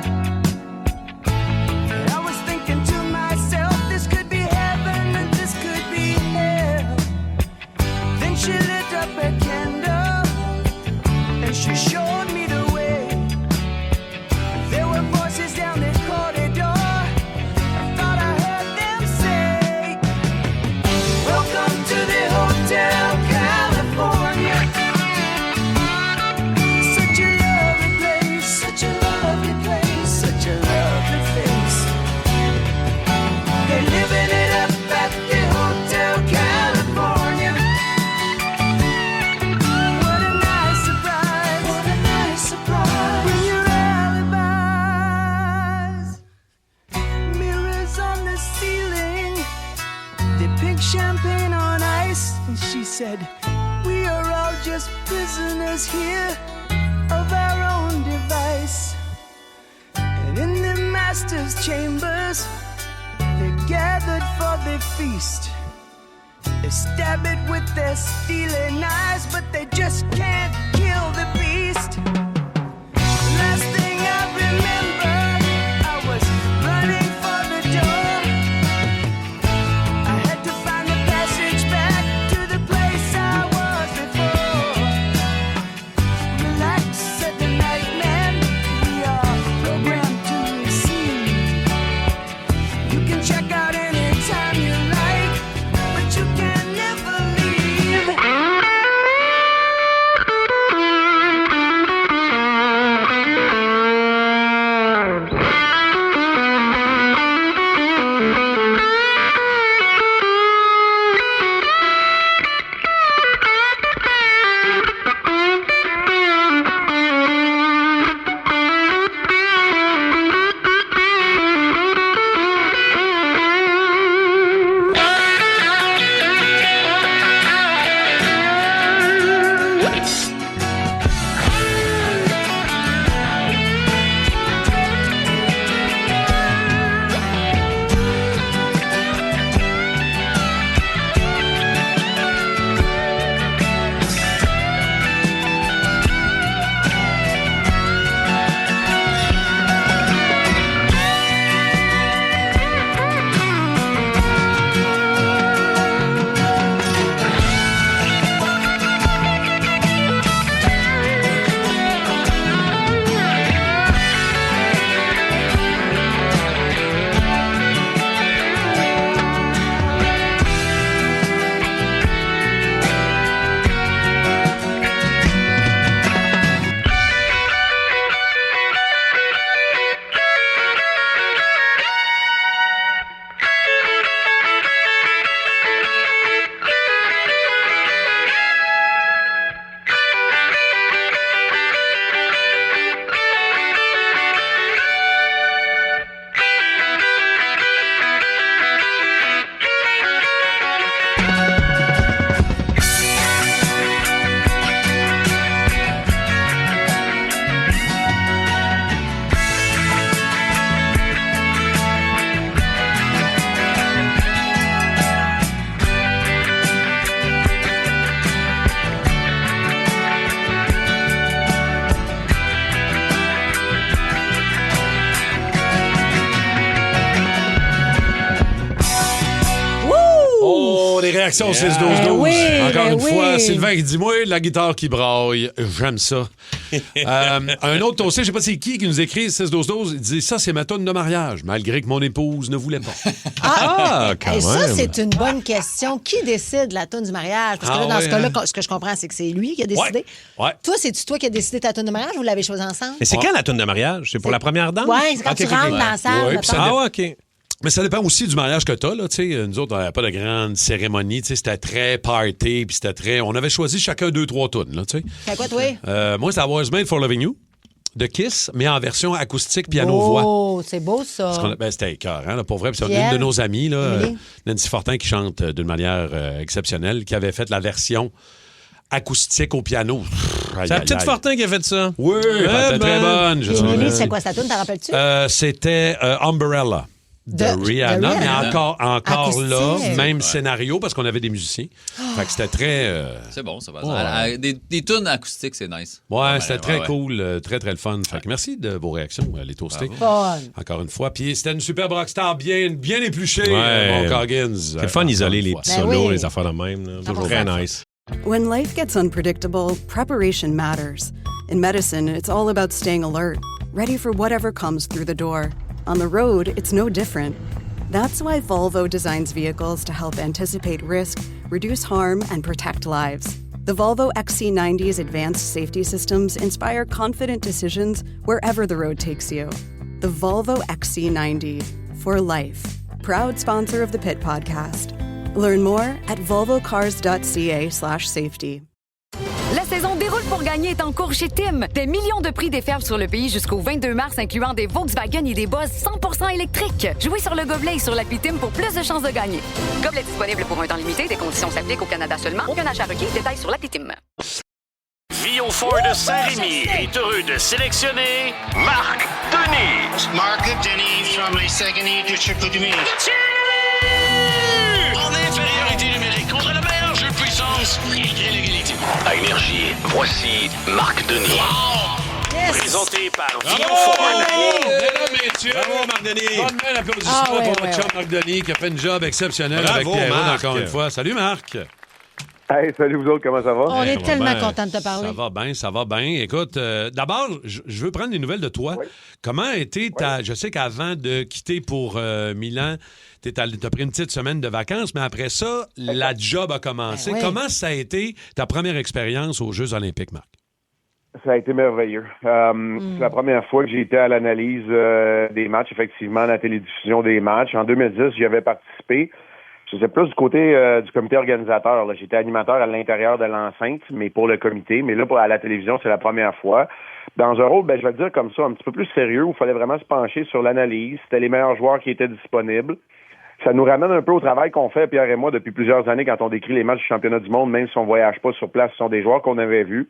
And I was thinking to myself, this could be heaven and this could be hell. Then she lit up a candle and she showed me the way. There were voices down the corridor. I thought I heard them say, welcome to the Hotel California. Champagne on ice, and she said, we are all just prisoners here of our own device. And in the master's chambers, they're gathered for the feast. They stab it with their steely knives, but they just can't kill the beast. Last thing I remember, I was running for the door. réactions au 6-12-12. Encore une fois, Sylvain qui dit, moi, la guitare qui braille, j'aime ça. Un autre toasté, je sais pas c'est qui nous écrit 6-12-12, il dit, ça, c'est ma toune de mariage, malgré que mon épouse ne voulait pas. Quand même. Ça, c'est une bonne question. Qui décide la toune du mariage? Parce que là, dans ce cas-là, ce que je comprends, c'est que c'est lui qui a décidé. Ouais. Toi, c'est-tu toi qui as décidé ta toune de mariage ou vous l'avez choisi ensemble? Mais c'est quand la toune de mariage? C'est pour la première danse? Oui, c'est quand tu rentres dans la salle. OK. Mais ça dépend aussi du mariage que t'as, là, tu sais. Nous autres, on n'avait pas de grande cérémonie, tu sais. C'était très party, puis c'était très... On avait choisi chacun 2-3 tunes, là, tu sais. C'est quoi, toi? Moi, c'est I Was Made for Loving You, de Kiss, mais en version acoustique, piano-voix. Oh, c'est beau, ça. C'était écœurant, là, pour vrai. Puis c'est une de nos amies, là, Nancy Fortin, qui chante d'une manière exceptionnelle, qui avait fait la version acoustique au piano. C'est la petite Fortin qui a fait ça. Oui, elle était très bonne. Lily, c'est quoi sa toune, t'en rappelles-tu? C'était Umbrella. De Rihanna, mais encore acoustique. là, même scénario, parce qu'on avait des musiciens. Fait que c'était très... C'est bon, ça va. Des tunes acoustiques, c'est nice. Ouais, c'était très cool, très, très le fun. Fait que merci de vos réactions, les toastés. Encore une fois. Puis c'était une superbe rockstar bien épluchée, mon Coggins. C'est le fun isoler les petits solos, les affaires de même. Là. Toujours très nice. When life gets unpredictable, preparation matters. In medicine, it's all about staying alert, ready for whatever comes through the door. On the road, it's no different. That's why Volvo designs vehicles to help anticipate risk, reduce harm, and protect lives. The Volvo XC90's advanced safety systems inspire confident decisions wherever the road takes you. The Volvo XC90, for life. Proud sponsor of the Pit Podcast. Learn more at volvocars.ca/safety. La saison déroule pour gagner est en cours chez Tim. Des millions de prix déferlent sur le pays jusqu'au 22 mars, incluant des Volkswagen et des Buzz 100% électriques. Jouez sur le gobelet et sur l'appli Tim pour plus de chances de gagner. Gobelet disponible pour un temps limité. Des conditions s'appliquent au Canada seulement. Aucun achat requis. Détails sur l'appli Tim. Vio Ford de Saint-Rémy est heureux de sélectionner Marc Denis. Marc Denis from les Saguenay du Chicoutimi. En infériorité numérique contre le meilleur jeu de puissance et l'égalité. À Énergie, voici Marc Denis. Présenté par Vio Ford. Mesdames, messieurs. Bravo, Marc Denis. Bonne main d'applaudissements pour notre chum Marc Denis qui a fait un job exceptionnel avec Pierrot encore une fois. Salut, Marc. Hey, salut vous autres, comment ça va? On est tellement contents de te parler. Ça va bien. Écoute, d'abord, je veux prendre des nouvelles de toi. Oui. Comment a été ta... Je sais qu'avant de quitter pour Milan, t'as pris une petite semaine de vacances, mais après ça, la job a commencé. Oui. Comment ça a été ta première expérience aux Jeux olympiques, Marc? Ça a été merveilleux. C'est la première fois que j'ai été à l'analyse des matchs, effectivement, à la télédiffusion des matchs. En 2010, j'y avais participé. J'étais plus du côté du comité organisateur. Là. J'étais animateur à l'intérieur de l'enceinte, mais pour le comité. Mais là, à la télévision, c'est la première fois. Dans un rôle, je vais le dire comme ça, un petit peu plus sérieux, où il fallait vraiment se pencher sur l'analyse. C'était les meilleurs joueurs qui étaient disponibles. Ça nous ramène un peu au travail qu'on fait, Pierre et moi, depuis plusieurs années, quand on décrit les matchs du championnat du monde, même si on voyage pas sur place, ce sont des joueurs qu'on avait vus.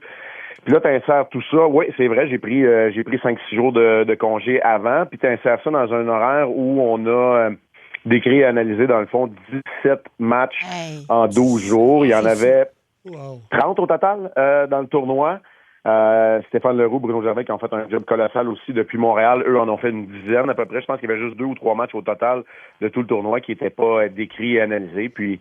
Puis là, t'insères tout ça. Oui, c'est vrai, j'ai pris 5-6 jours de congé avant, puis t'insères ça dans un horaire où on a... décrit et analysé, dans le fond, 17 matchs en 12 jours. Il y en avait 30 au total dans le tournoi. Stéphane Leroux, Bruno Gervais qui ont fait un job colossal aussi depuis Montréal. Eux en ont fait une dizaine à peu près. Je pense qu'il y avait juste 2 ou 3 matchs au total de tout le tournoi qui n'étaient pas décrits et analysés. Puis,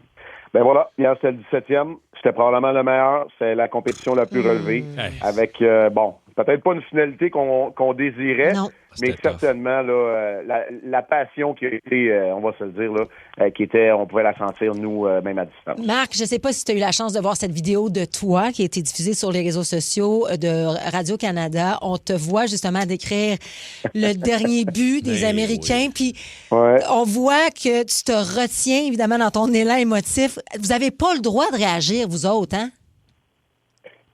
ben voilà, hier c'était le 17e. C'était probablement le meilleur. C'est la compétition la plus relevée. Avec, peut-être pas une finalité qu'on désirait, mais certainement là, la passion qui a été, on va se le dire, là, qui était, on pouvait la sentir, nous, même à distance. Marc, je ne sais pas si tu as eu la chance de voir cette vidéo de toi qui a été diffusée sur les réseaux sociaux de Radio-Canada. On te voit justement décrire le dernier but des Américains, puis on voit que tu te retiens, évidemment, dans ton élan émotif. Vous n'avez pas le droit de réagir, vous autres, hein?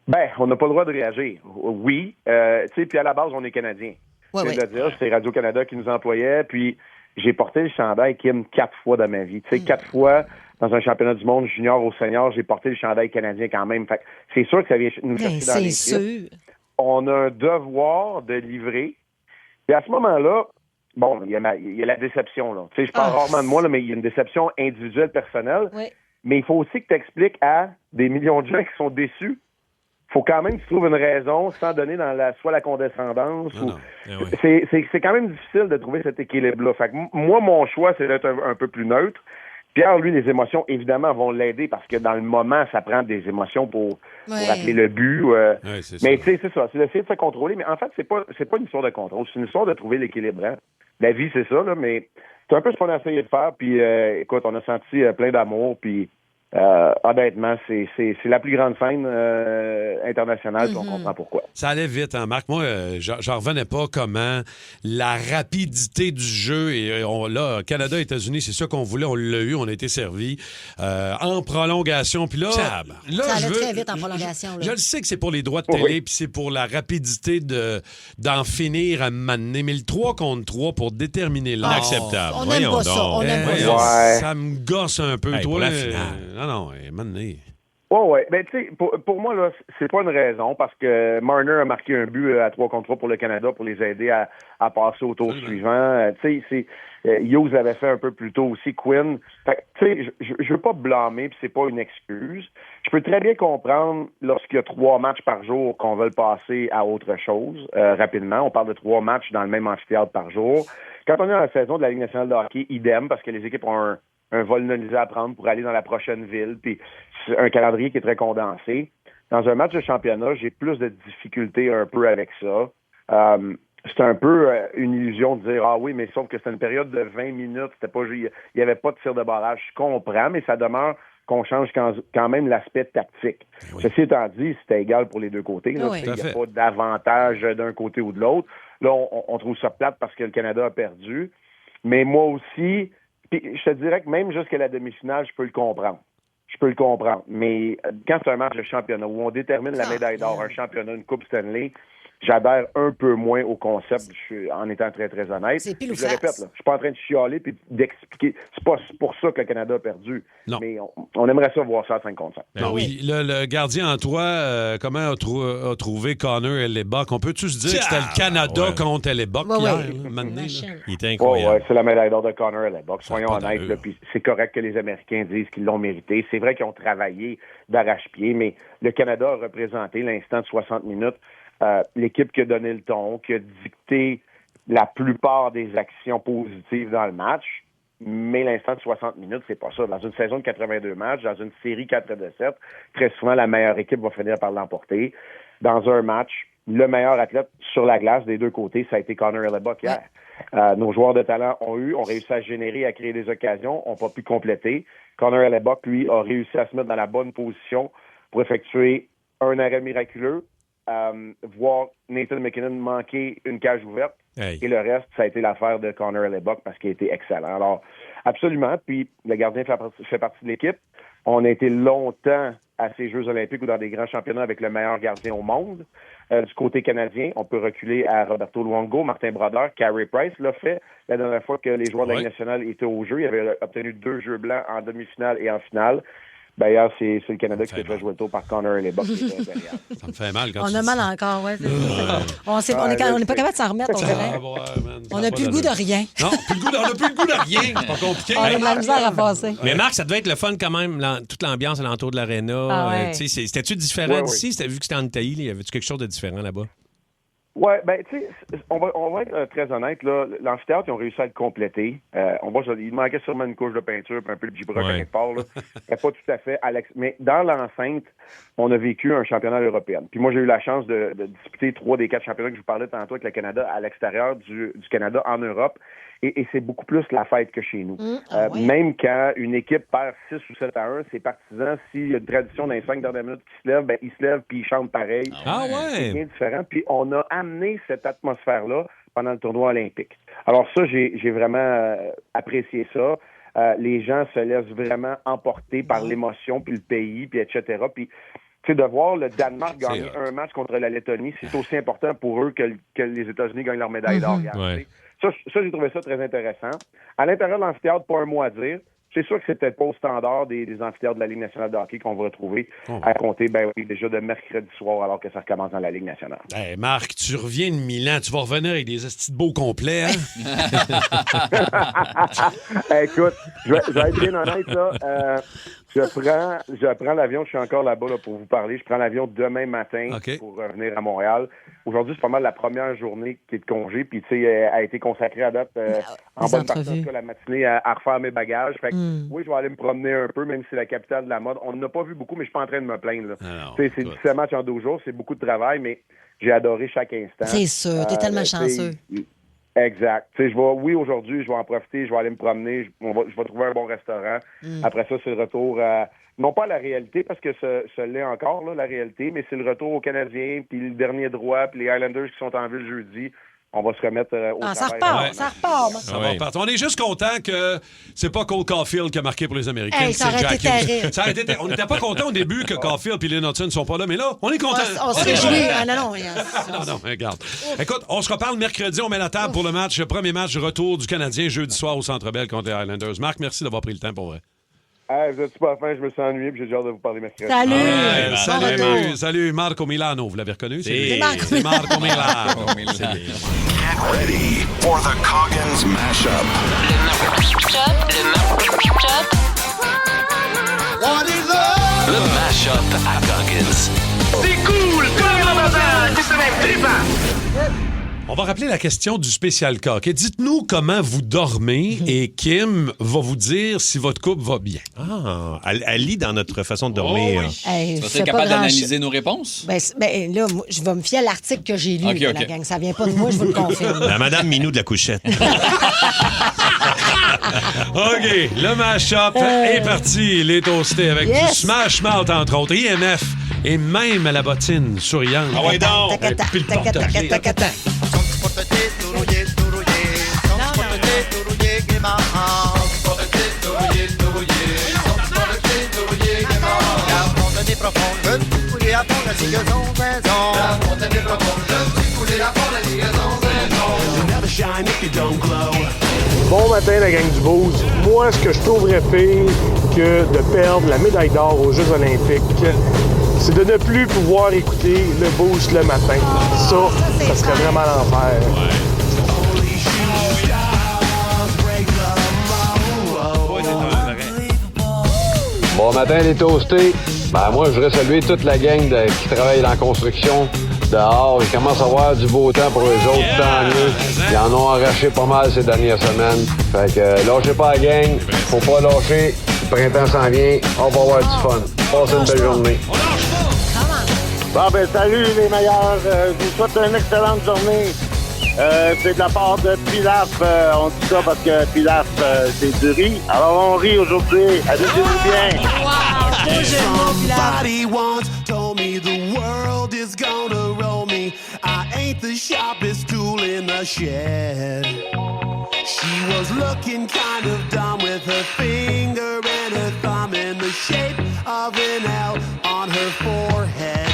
Ben, on n'a pas le droit de réagir. Oui. Tu sais, puis à la base, on est Canadiens. C'est à dire, c'est Radio-Canada qui nous employait, puis j'ai porté le chandail Kim 4 fois dans ma vie. Tu sais, 4 fois dans un championnat du monde junior au senior, j'ai porté le chandail canadien quand même. Fait que c'est sûr que ça vient nous chercher dans les sûr. On a un devoir de livrer. Puis à ce moment-là, bon, il y a la déception, là. Tu sais, je parle rarement de moi, là, mais il y a une déception individuelle, personnelle. Oui. Mais il faut aussi que tu expliques à des millions de gens qui sont déçus. Faut quand même que tu trouves une raison sans donner dans soit la condescendance. C'est quand même difficile de trouver cet équilibre-là. Fait que moi, mon choix, c'est d'être un peu plus neutre. Pierre, lui, les émotions, évidemment, vont l'aider parce que dans le moment, ça prend des émotions pour rappeler le but. Mais tu sais, c'est ça. C'est d'essayer de se contrôler. Mais en fait, c'est pas une histoire de contrôle. C'est une histoire de trouver l'équilibre. Hein. La vie, c'est ça, là, mais c'est un peu ce qu'on a essayé de faire. Puis, écoute, on a senti plein d'amour. Puis, honnêtement, c'est la plus grande scène internationale, puis on comprend pourquoi. Ça allait vite, hein, Marc. Moi, j'en revenais pas comment la rapidité du jeu, et là, Canada, États-Unis, c'est ça qu'on voulait, on l'a eu, on a été servi en prolongation. Puis là, ça allait très vite en prolongation. Je le sais que c'est pour les droits de télé, puis c'est pour la rapidité d'en finir à m'amener, mais le 3 contre 3 pour déterminer l'ordre. Inacceptable. On n'aime pas ça. On n'aime pas ça. Ça me gosse un peu. Hey, toi, pour la finale. Non, maintenant. Ouais. Ben, tu sais, pour moi, là, c'est pas une raison parce que Marner a marqué un but à 3 contre 3 pour le Canada pour les aider à passer au tour suivant. Tu sais, Hughes l'avait fait un peu plus tôt aussi, Quinn. Fait tu sais, je veux pas blâmer puis c'est pas une excuse. Je peux très bien comprendre lorsqu'il y a 3 matchs par jour qu'on veut le passer à autre chose rapidement. On parle de 3 matchs dans le même amphithéâtre par jour. Quand on est dans la saison de la Ligue nationale de hockey, idem, parce que les équipes ont un vol nonisé à prendre pour aller dans la prochaine ville, puis c'est un calendrier qui est très condensé. Dans un match de championnat, j'ai plus de difficultés un peu avec ça. C'est un peu une illusion de dire « Ah oui, mais sauf que c'était une période de 20 minutes, il n'y avait pas de tir de barrage. » Je comprends, mais ça demeure qu'on change quand même l'aspect tactique. Oui. Ceci étant dit, c'était égal pour les deux côtés. Il n'y a pas d'avantage d'un côté ou de l'autre. Là, on trouve ça plate parce que le Canada a perdu. Mais moi aussi... Puis, je te dirais que même jusqu'à la demi-finale, je peux le comprendre. Mais quand c'est un match de championnat où on détermine la médaille d'or, un championnat, une Coupe Stanley, j'adhère un peu moins au concept, en étant très, très honnête. C'est pile ou je le répète, là, je suis pas en train de chialer et d'expliquer. C'est pas pour ça que le Canada a perdu. Non. Mais on aimerait ça voir ça à 5 contre 5. Ben oui. Le gardien en toi, comment a trouvé Connor Hellebuyck? On peut-tu se dire que c'était le Canada contre Hellebuyck hier? Il était incroyable. C'est la médaille d'or de Connor Hellebuyck. Soyons honnêtes. Là, puis c'est correct que les Américains disent qu'ils l'ont mérité. C'est vrai qu'ils ont travaillé d'arrache-pied, mais le Canada a représenté l'instant de 60 minutes. L'équipe qui a donné le ton, qui a dicté la plupart des actions positives dans le match, mais l'instant de 60 minutes, c'est pas ça. Dans une saison de 82 matchs, dans une série 4-7, très souvent, la meilleure équipe va finir par l'emporter. Dans un match, le meilleur athlète sur la glace des deux côtés, ça a été Connor Hellebuyck hier. Nos joueurs de talent ont réussi à générer, à créer des occasions, n'ont pas pu compléter. Connor Hellebuyck, lui, a réussi à se mettre dans la bonne position pour effectuer un arrêt miraculeux, voir Nathan McKinnon manquer une cage ouverte. Et le reste, ça a été l'affaire de Connor Hellebuyck parce qu'il a été excellent. Alors, absolument. Puis, le gardien fait partie de l'équipe. On a été longtemps à ces Jeux olympiques ou dans des grands championnats avec le meilleur gardien au monde. Du côté canadien, on peut reculer à Roberto Luongo, Martin Brodeur, Carey Price l'a fait la dernière fois que les joueurs de la Ligue nationale étaient au jeu. Il avait obtenu 2 jeux blancs en demi-finale et en finale. D'ailleurs, c'est le Canada qui s'est fait jouer le tour par Connor Hellebuyck. Ça me fait mal quand on a mal encore, on n'est pas capable de s'en remettre, on dirait. On n'a plus le goût de rien. Non, on n'a plus le goût de rien. C'est pas compliqué. On a de la misère à passer. Mais Marc, ça devait être le fun quand même, toute l'ambiance alentour de l'aréna. C'était-tu différent d'ici? Vu que c'était en Italie, y avait-tu quelque chose de différent là-bas? Oui, ben tu sais, on va être très honnête, là. L'amphithéâtre, ils ont réussi à le compléter. Il manquait sûrement une couche de peinture puis un peu de gibra quelque part, là. Pas tout à fait, Alex. Mais dans l'enceinte, on a vécu un championnat européen. Puis moi, j'ai eu la chance de disputer 3 des 4 championnats que je vous parlais tantôt avec le Canada à l'extérieur du Canada en Europe. Et c'est beaucoup plus la fête que chez nous. Même quand une équipe perd 6 ou 7-1, ses partisans, s'il y a une tradition dans les 5 dernières minutes qui se lèvent, ben, ils se lèvent puis ils chantent pareil. C'est bien différent. Puis on a amené cette atmosphère-là pendant le tournoi olympique. Alors ça, j'ai vraiment apprécié ça. Les gens se laissent vraiment emporter par l'émotion, puis le pays, puis etc. Puis tu sais, de voir le Danemark gagner un match contre la Lettonie, c'est aussi important pour eux que les États-Unis gagnent leur médaille d'or. Ça, j'ai trouvé ça très intéressant. À l'intérieur de l'amphithéâtre, pas un mot à dire. C'est sûr que c'est peut-être pas au standard des amphithéâtres de la Ligue nationale de hockey qu'on va retrouver à compter, déjà de mercredi soir alors que ça recommence dans la Ligue nationale. Hey, Marc, tu reviens de Milan, tu vas revenir avec des estis de beaux complets, hein? Écoute, je vais être bien honnête, là. Je prends l'avion, je suis encore là-bas là, pour vous parler. Je prends l'avion demain matin pour revenir à Montréal. Aujourd'hui, c'est pas mal la première journée qui est de congé, puis tu sais, elle a été consacrée à date en bonne partie de la matinée à refaire mes bagages. Fait que, oui, je vais aller me promener un peu, même si c'est la capitale de la mode. On n'en a pas vu beaucoup, mais je suis pas en train de me plaindre. C'est 17 matchs en 12 jours, c'est beaucoup de travail, mais j'ai adoré chaque instant. C'est sûr, t'es tellement chanceux. Exact. Oui, aujourd'hui, je vais en profiter, je vais aller me promener, je vais trouver un bon restaurant. Après ça, c'est le retour non pas à la réalité, parce que ce l'est encore, là, la réalité, mais c'est le retour aux Canadiens, puis le dernier droit, puis les Islanders qui sont en ville jeudi. On va se remettre au travail. Ça repart. Ça va repartir. On est juste content que c'est pas Cole Caulfield qui a marqué pour les Américains. Hey, ça aurait été terrible. On n'était pas content au début que Caulfield et Lynn Hudson ne sont pas là, mais là, on est content. On se réjouit. Non, regarde. Écoute, on se reparle mercredi. On met la table pour le match. Le premier match retour du Canadien jeudi soir au Centre Bell contre les Islanders. Marc, merci d'avoir pris le temps pour vrai. Vous êtes super fin, je me suis ennuyé, puis j'ai hâte de vous parler mercredi. Salut, Marco Milano. Vous l'avez reconnu? C'est Marco Milano. Get ready for the Coggins Mashup. Le Mashup à Coggins. C'est cool! C'est même trippant! On va rappeler la question du spécial cas. Okay? Dites-nous comment vous dormez et Kim va vous dire si votre couple va bien. Elle lit dans notre façon de dormir. Tu vas être capable d'analyser nos réponses? Ben là, je vais me fier à l'article que j'ai lu, la gang. Ça vient pas de moi, je vous le confirme. La Madame Minou de la couchette. OK, le mash-up est parti. Les toastés avec du Smash Mouth, entre autres, IMF et même la bottine souriante. Ah ouais, donc! Puis le porte-clés. Bon matin, la gang du Boost. Moi, ce que je trouverais pire que de perdre la médaille d'or aux Jeux olympiques, c'est de ne plus pouvoir écouter le Boost le matin. Ça serait vraiment l'enfer. Bon matin, les toastés. Moi, je voudrais saluer toute la gang qui travaille dans la construction dehors. Il commence à avoir du beau temps pour eux autres, tant mieux. Ils en ont arraché pas mal ces dernières semaines. Fait que lâchez pas la gang. Faut pas lâcher. Le printemps s'en vient. On va avoir du fun. Passez une belle journée. Salut les meilleurs. Je vous souhaite une excellente journée. C'est de la part de Pilaf. On dit ça parce que Pilaf, c'est du riz. Alors on rit aujourd'hui. Amusez-vous bien. Somebody once told me the world is gonna roll me. I ain't the sharpest tool in the shed. She was looking kind of dumb with her finger and her thumb in the shape of an L on her forehead.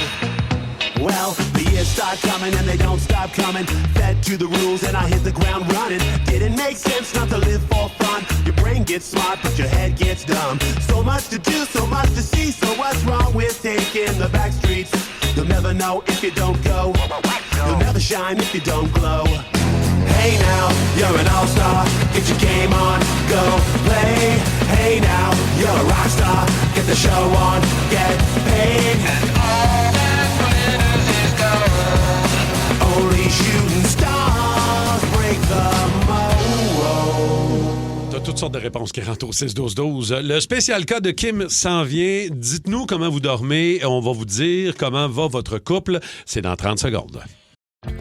Well, the years start coming and they don't stop coming. Fed to the rules and I hit the ground running. Didn't make sense not to live for fun. Your brain gets smart but your head gets dumb. So much to do, so much to see. So what's wrong with taking the back streets? You'll never know if you don't go. You'll never shine if you don't glow. Hey now, you're an all-star. Get your game on, go play. Hey now, you're a rock star. Get the show on, get paid. And all that glitters is gold. Only shooting stars break the mold. T'as toutes sortes de réponses qui rentrent au 6-12-12. Le spécial cas de Kim s'en vient. Dites-nous comment vous dormez et on va vous dire comment va votre couple. C'est dans 30 secondes.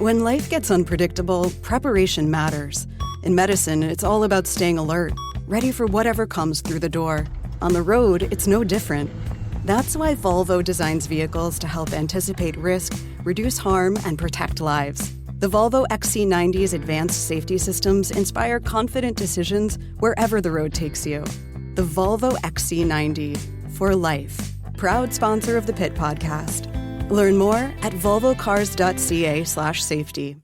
When life gets unpredictable, preparation matters. In medicine, it's all about staying alert, ready for whatever comes through the door. On the road, it's no different. That's why Volvo designs vehicles to help anticipate risk, reduce harm, and protect lives. The Volvo XC90's advanced safety systems inspire confident decisions wherever the road takes you. The Volvo XC90, for life. Proud sponsor of the Pit Podcast. Learn more at volvocars.ca/safety.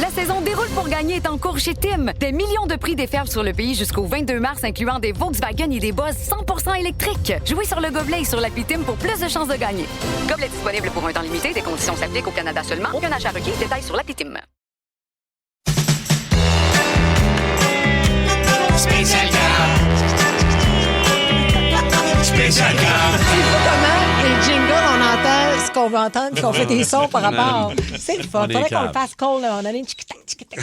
La saison déroule pour gagner est en cours chez Tim. Des millions de prix déferlent sur le pays jusqu'au 22 mars, incluant des Volkswagen et des Buzz 100% électriques. Jouez sur le gobelet et sur l'appli Tim pour plus de chances de gagner. Gobelet disponible pour un temps limité. Des conditions s'appliquent au Canada seulement. Aucun achat requis. Détails sur l'appli Tim. Spécial Gars. Comment les jingles, on entend ce qu'on veut entendre, puis qu'on fait des sons par rapport. C'est le fun. On est Faudrait qu'on le cave. fasse call, là. On a une tchic-tac, tchic-tac.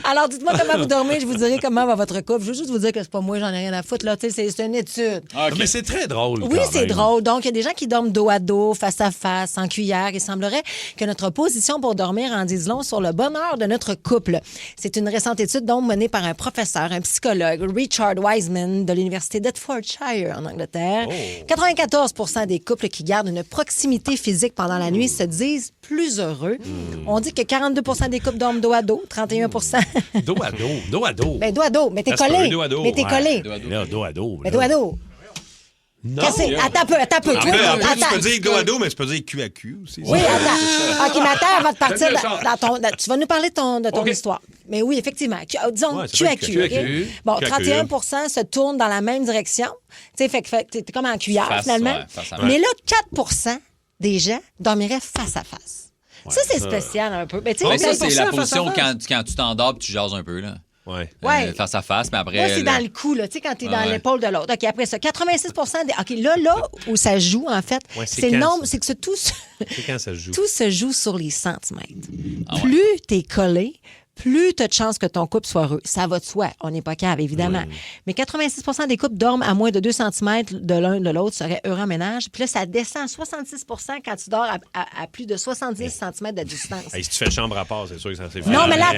Alors, dites-moi comment vous dormez, je vous dirai comment va votre couple. Je veux juste vous dire que c'est pas moi, j'en ai rien à foutre, là. Tu sais, c'est une étude. Okay. Mais c'est très drôle. Oui, quand c'est même. drôle. Donc, il y a des gens qui dorment dos à dos, face à face, en cuillère. Il semblerait que notre position pour dormir en dise long sur le bonheur de notre couple. C'est une récente étude donc menée par un professeur, un psychologue, Richard Wiseman, de l'Université d'Hertfordshire, en Angleterre. 94 des couples qui gardent une proximité physique pendant la nuit se disent plus heureux. On dit que 42 des couples dorment dos à dos, 31 Dos à dos. Dos à dos. Ben, dos à dos, mais t'es collé. Dos à dos. Mais t'es collé. Là, dos à dos. Mais dos à dos. Non. Attends un peu. En plus, tu Attends. peux dire dos à dos, mais tu peux dire cul à cul aussi. Oui, attends. OK, mais attends, avant de partir, tu vas nous parler de ton OK. histoire. Mais oui, effectivement. Disons Ouais, ça cul peut à être cul. cul à OK? cul. Bon, Cul à 31 se tournent dans la même direction. Tu sais, fait que t'es comme en cuillère, Face, finalement. ouais, face à Mais face. là, 4 des gens dormiraient face à face. Ça, c'est spécial un peu. Mais tu sais, Mais ça, c'est la 20% position face à face. quand tu t'endors puis tu jases un peu, là. Ouais. Ouais. Face à face, mais après... Moi, c'est là- dans le cou, là, tu sais, quand t'es dans ouais. l'épaule de l'autre. OK, après ça, 86 des... OK, là où ça joue, en fait, Ouais, c'est c'est le quand, nombre, ça? c'est que C'est quand ça se joue. tout se joue sur les centimètres. Ah ouais. Plus t'es collé, plus t'as de chances que ton couple soit heureux. Ça va de soi. On n'est pas cave, évidemment. Mais 86 des couples dorment à moins de 2 cm de l'un de l'autre, seraient heureux en ménage. Puis là, ça descend à 66 quand tu dors à plus de 70 cm de distance. Hey, si tu fais chambre à part, c'est sûr que ça s'est fait. Non, mais là,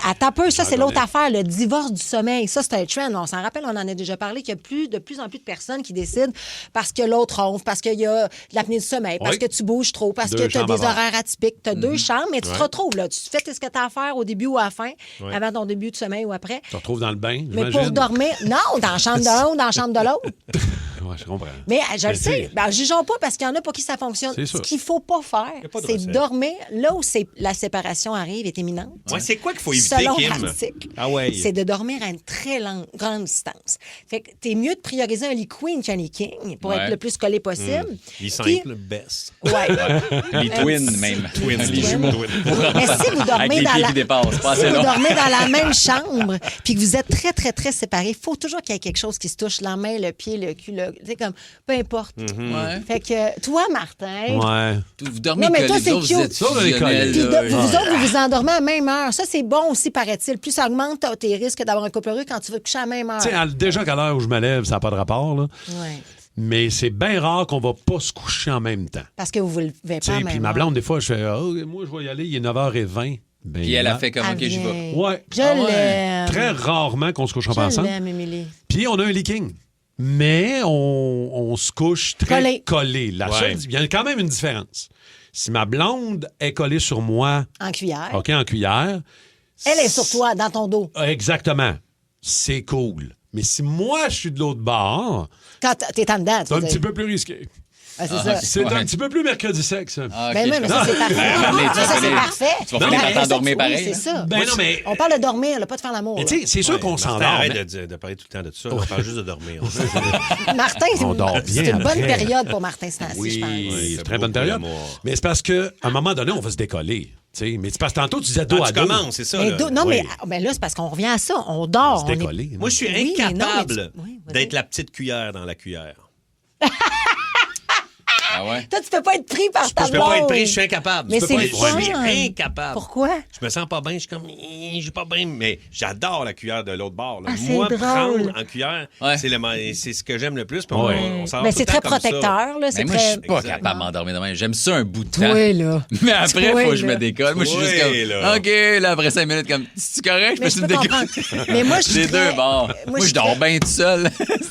attends peu. Ça, c'est l'autre affaire, le divorce du sommeil. Ça, c'est un trend. On s'en rappelle, on en a déjà parlé, qu'il y a de plus en plus de personnes qui décident parce que l'autre ronfle, parce qu'il y a de l'apnée du sommeil, parce que tu bouges trop, parce que tu as des horaires atypiques. Tu as 2 chambres, mais tu te retrouves là. Tu fais ce que tu as à faire au début ou à la fin, avant ton début de sommeil ou après. Tu te retrouves dans le bain, Mais j'imagine. pour dormir, non, dans la chambre de l'un ou dans la chambre de l'autre. Ouais, je comprends. Mais je le Mais sais. c'est- Ben, jugeons pas parce qu'il y en a pour qui ça fonctionne. C'est Ce sûr. qu'il faut pas faire, pas de c'est recette. dormir là où la séparation arrive est imminente. Ouais, c'est quoi qu'il faut éviter, Selon Kim? l'article, Ah ouais. c'est de dormir à une très grande distance. Fait que t'es mieux de prioriser un lit queen qu'un lit king pour Ouais. être le plus collé possible. Il est Puis- simple, best. Ouais. Les twins, même. Les jumeaux. Mais si vous dormez Avec les dans pieds la... qui dépassent, pas si assez vous long. dormez dans la même chambre, puis que vous êtes très, très, très séparés, il faut toujours qu'il y ait quelque chose qui se touche, la main, le pied, le cul, tu sais, comme, peu importe. Ouais. Fait que, toi, Martin... Ouais. Vous dormez Non, mais collés, toi, vous c'est autres, vous cute. êtes Ça, on est fusionnels, Puis là. vous autres, vous vous endormez à la même heure. Ça, c'est bon aussi, paraît-il. Plus ça augmente tes risques d'avoir un couple heureux quand tu vas te coucher à la même heure. Tu sais, déjà qu'à l'heure où je me lève, ça n'a pas de rapport, là. Ouais. Mais c'est bien rare qu'on va pas se coucher en même temps. Parce que vous ne vous levez Tu pas à sais, la puis même ma heure. blonde, des fois, je fais moi, je vais y aller, il est 9h20. Ben, Puis elle a là- fait comme, Ah, OK, j'y vais. bien. Ouais. Je Ah ouais. l'aime. Très rarement qu'on se couche Je ensemble. l'aime, Émilie. Puis on a un leaking. Mais on se couche très collé. Il y a quand même une différence. Si ma blonde est collée sur moi, En cuillère. OK, en cuillère. Elle est sur toi, dans ton dos. Exactement. C'est cool. Mais si moi, je suis de l'autre bord, Quand t'es en dedans, tu c'est un veux petit dire. peu plus risqué. Ah, c'est ça. C'est Ouais. un petit peu plus mercredi sexe. Ah, ok, Ben oui, je mais comprends. ça, c'est parfait. Ça, c'est parfait. Tu vas finir par Mais t'endormir ça, pareil. Oui, c'est ça. Ben non, mais On parle de dormir, là, pas de faire l'amour. mais là. tu sais, c'est sûr qu'on s'endort. Arrête mais- de parler tout le temps de ça. On parle juste de dormir. Martin, On dort c'est bien une bonne après. période pour Martin Stancy, je pense. Oui, c'est fait très bonne beaucoup période. d'amour. Mais c'est parce qu'à un moment donné, on va se décoller. Tu sais, mais c'est parce que tantôt, tu disais dos Ah, à tu dos. commences, c'est ça. Mais là. non, Oui. mais là, c'est parce qu'on revient à ça. On dort. On se décoller. Moi, je suis Oui, mais non, mais incapable oui, vas-y. d'être la petite cuillère dans la cuillère. Ah ouais? Toi, tu peux pas être pris par ta Je peux pas être blonde. pris, je suis incapable. Mais Je peux c'est pas le être- fun. Je suis incapable. Pourquoi? Je me sens pas bien, je suis comme, je suis pas bien, mais j'adore la cuillère de l'autre bord. là. Ah, c'est Moi, drôle. prendre en cuillère, Ouais. c'est ce que j'aime le plus. puis Ouais. on s'en Mais va c'est tout le très temps comme ça. protecteur, là. C'est Mais moi, je très... suis pas Exact. capable de m'endormir demain. J'aime ça un bout de temps. Toi, là. Mais après, il Toi, faut que je là. me décolle. Moi, je suis juste Toi, comme, là. OK, là, après 5 minutes, comme, c'est correct, je Mais me je suis peux décollé. comprendre. Mais moi, je suis Les très- deux bords. Moi, je je dors suis bien tout seul.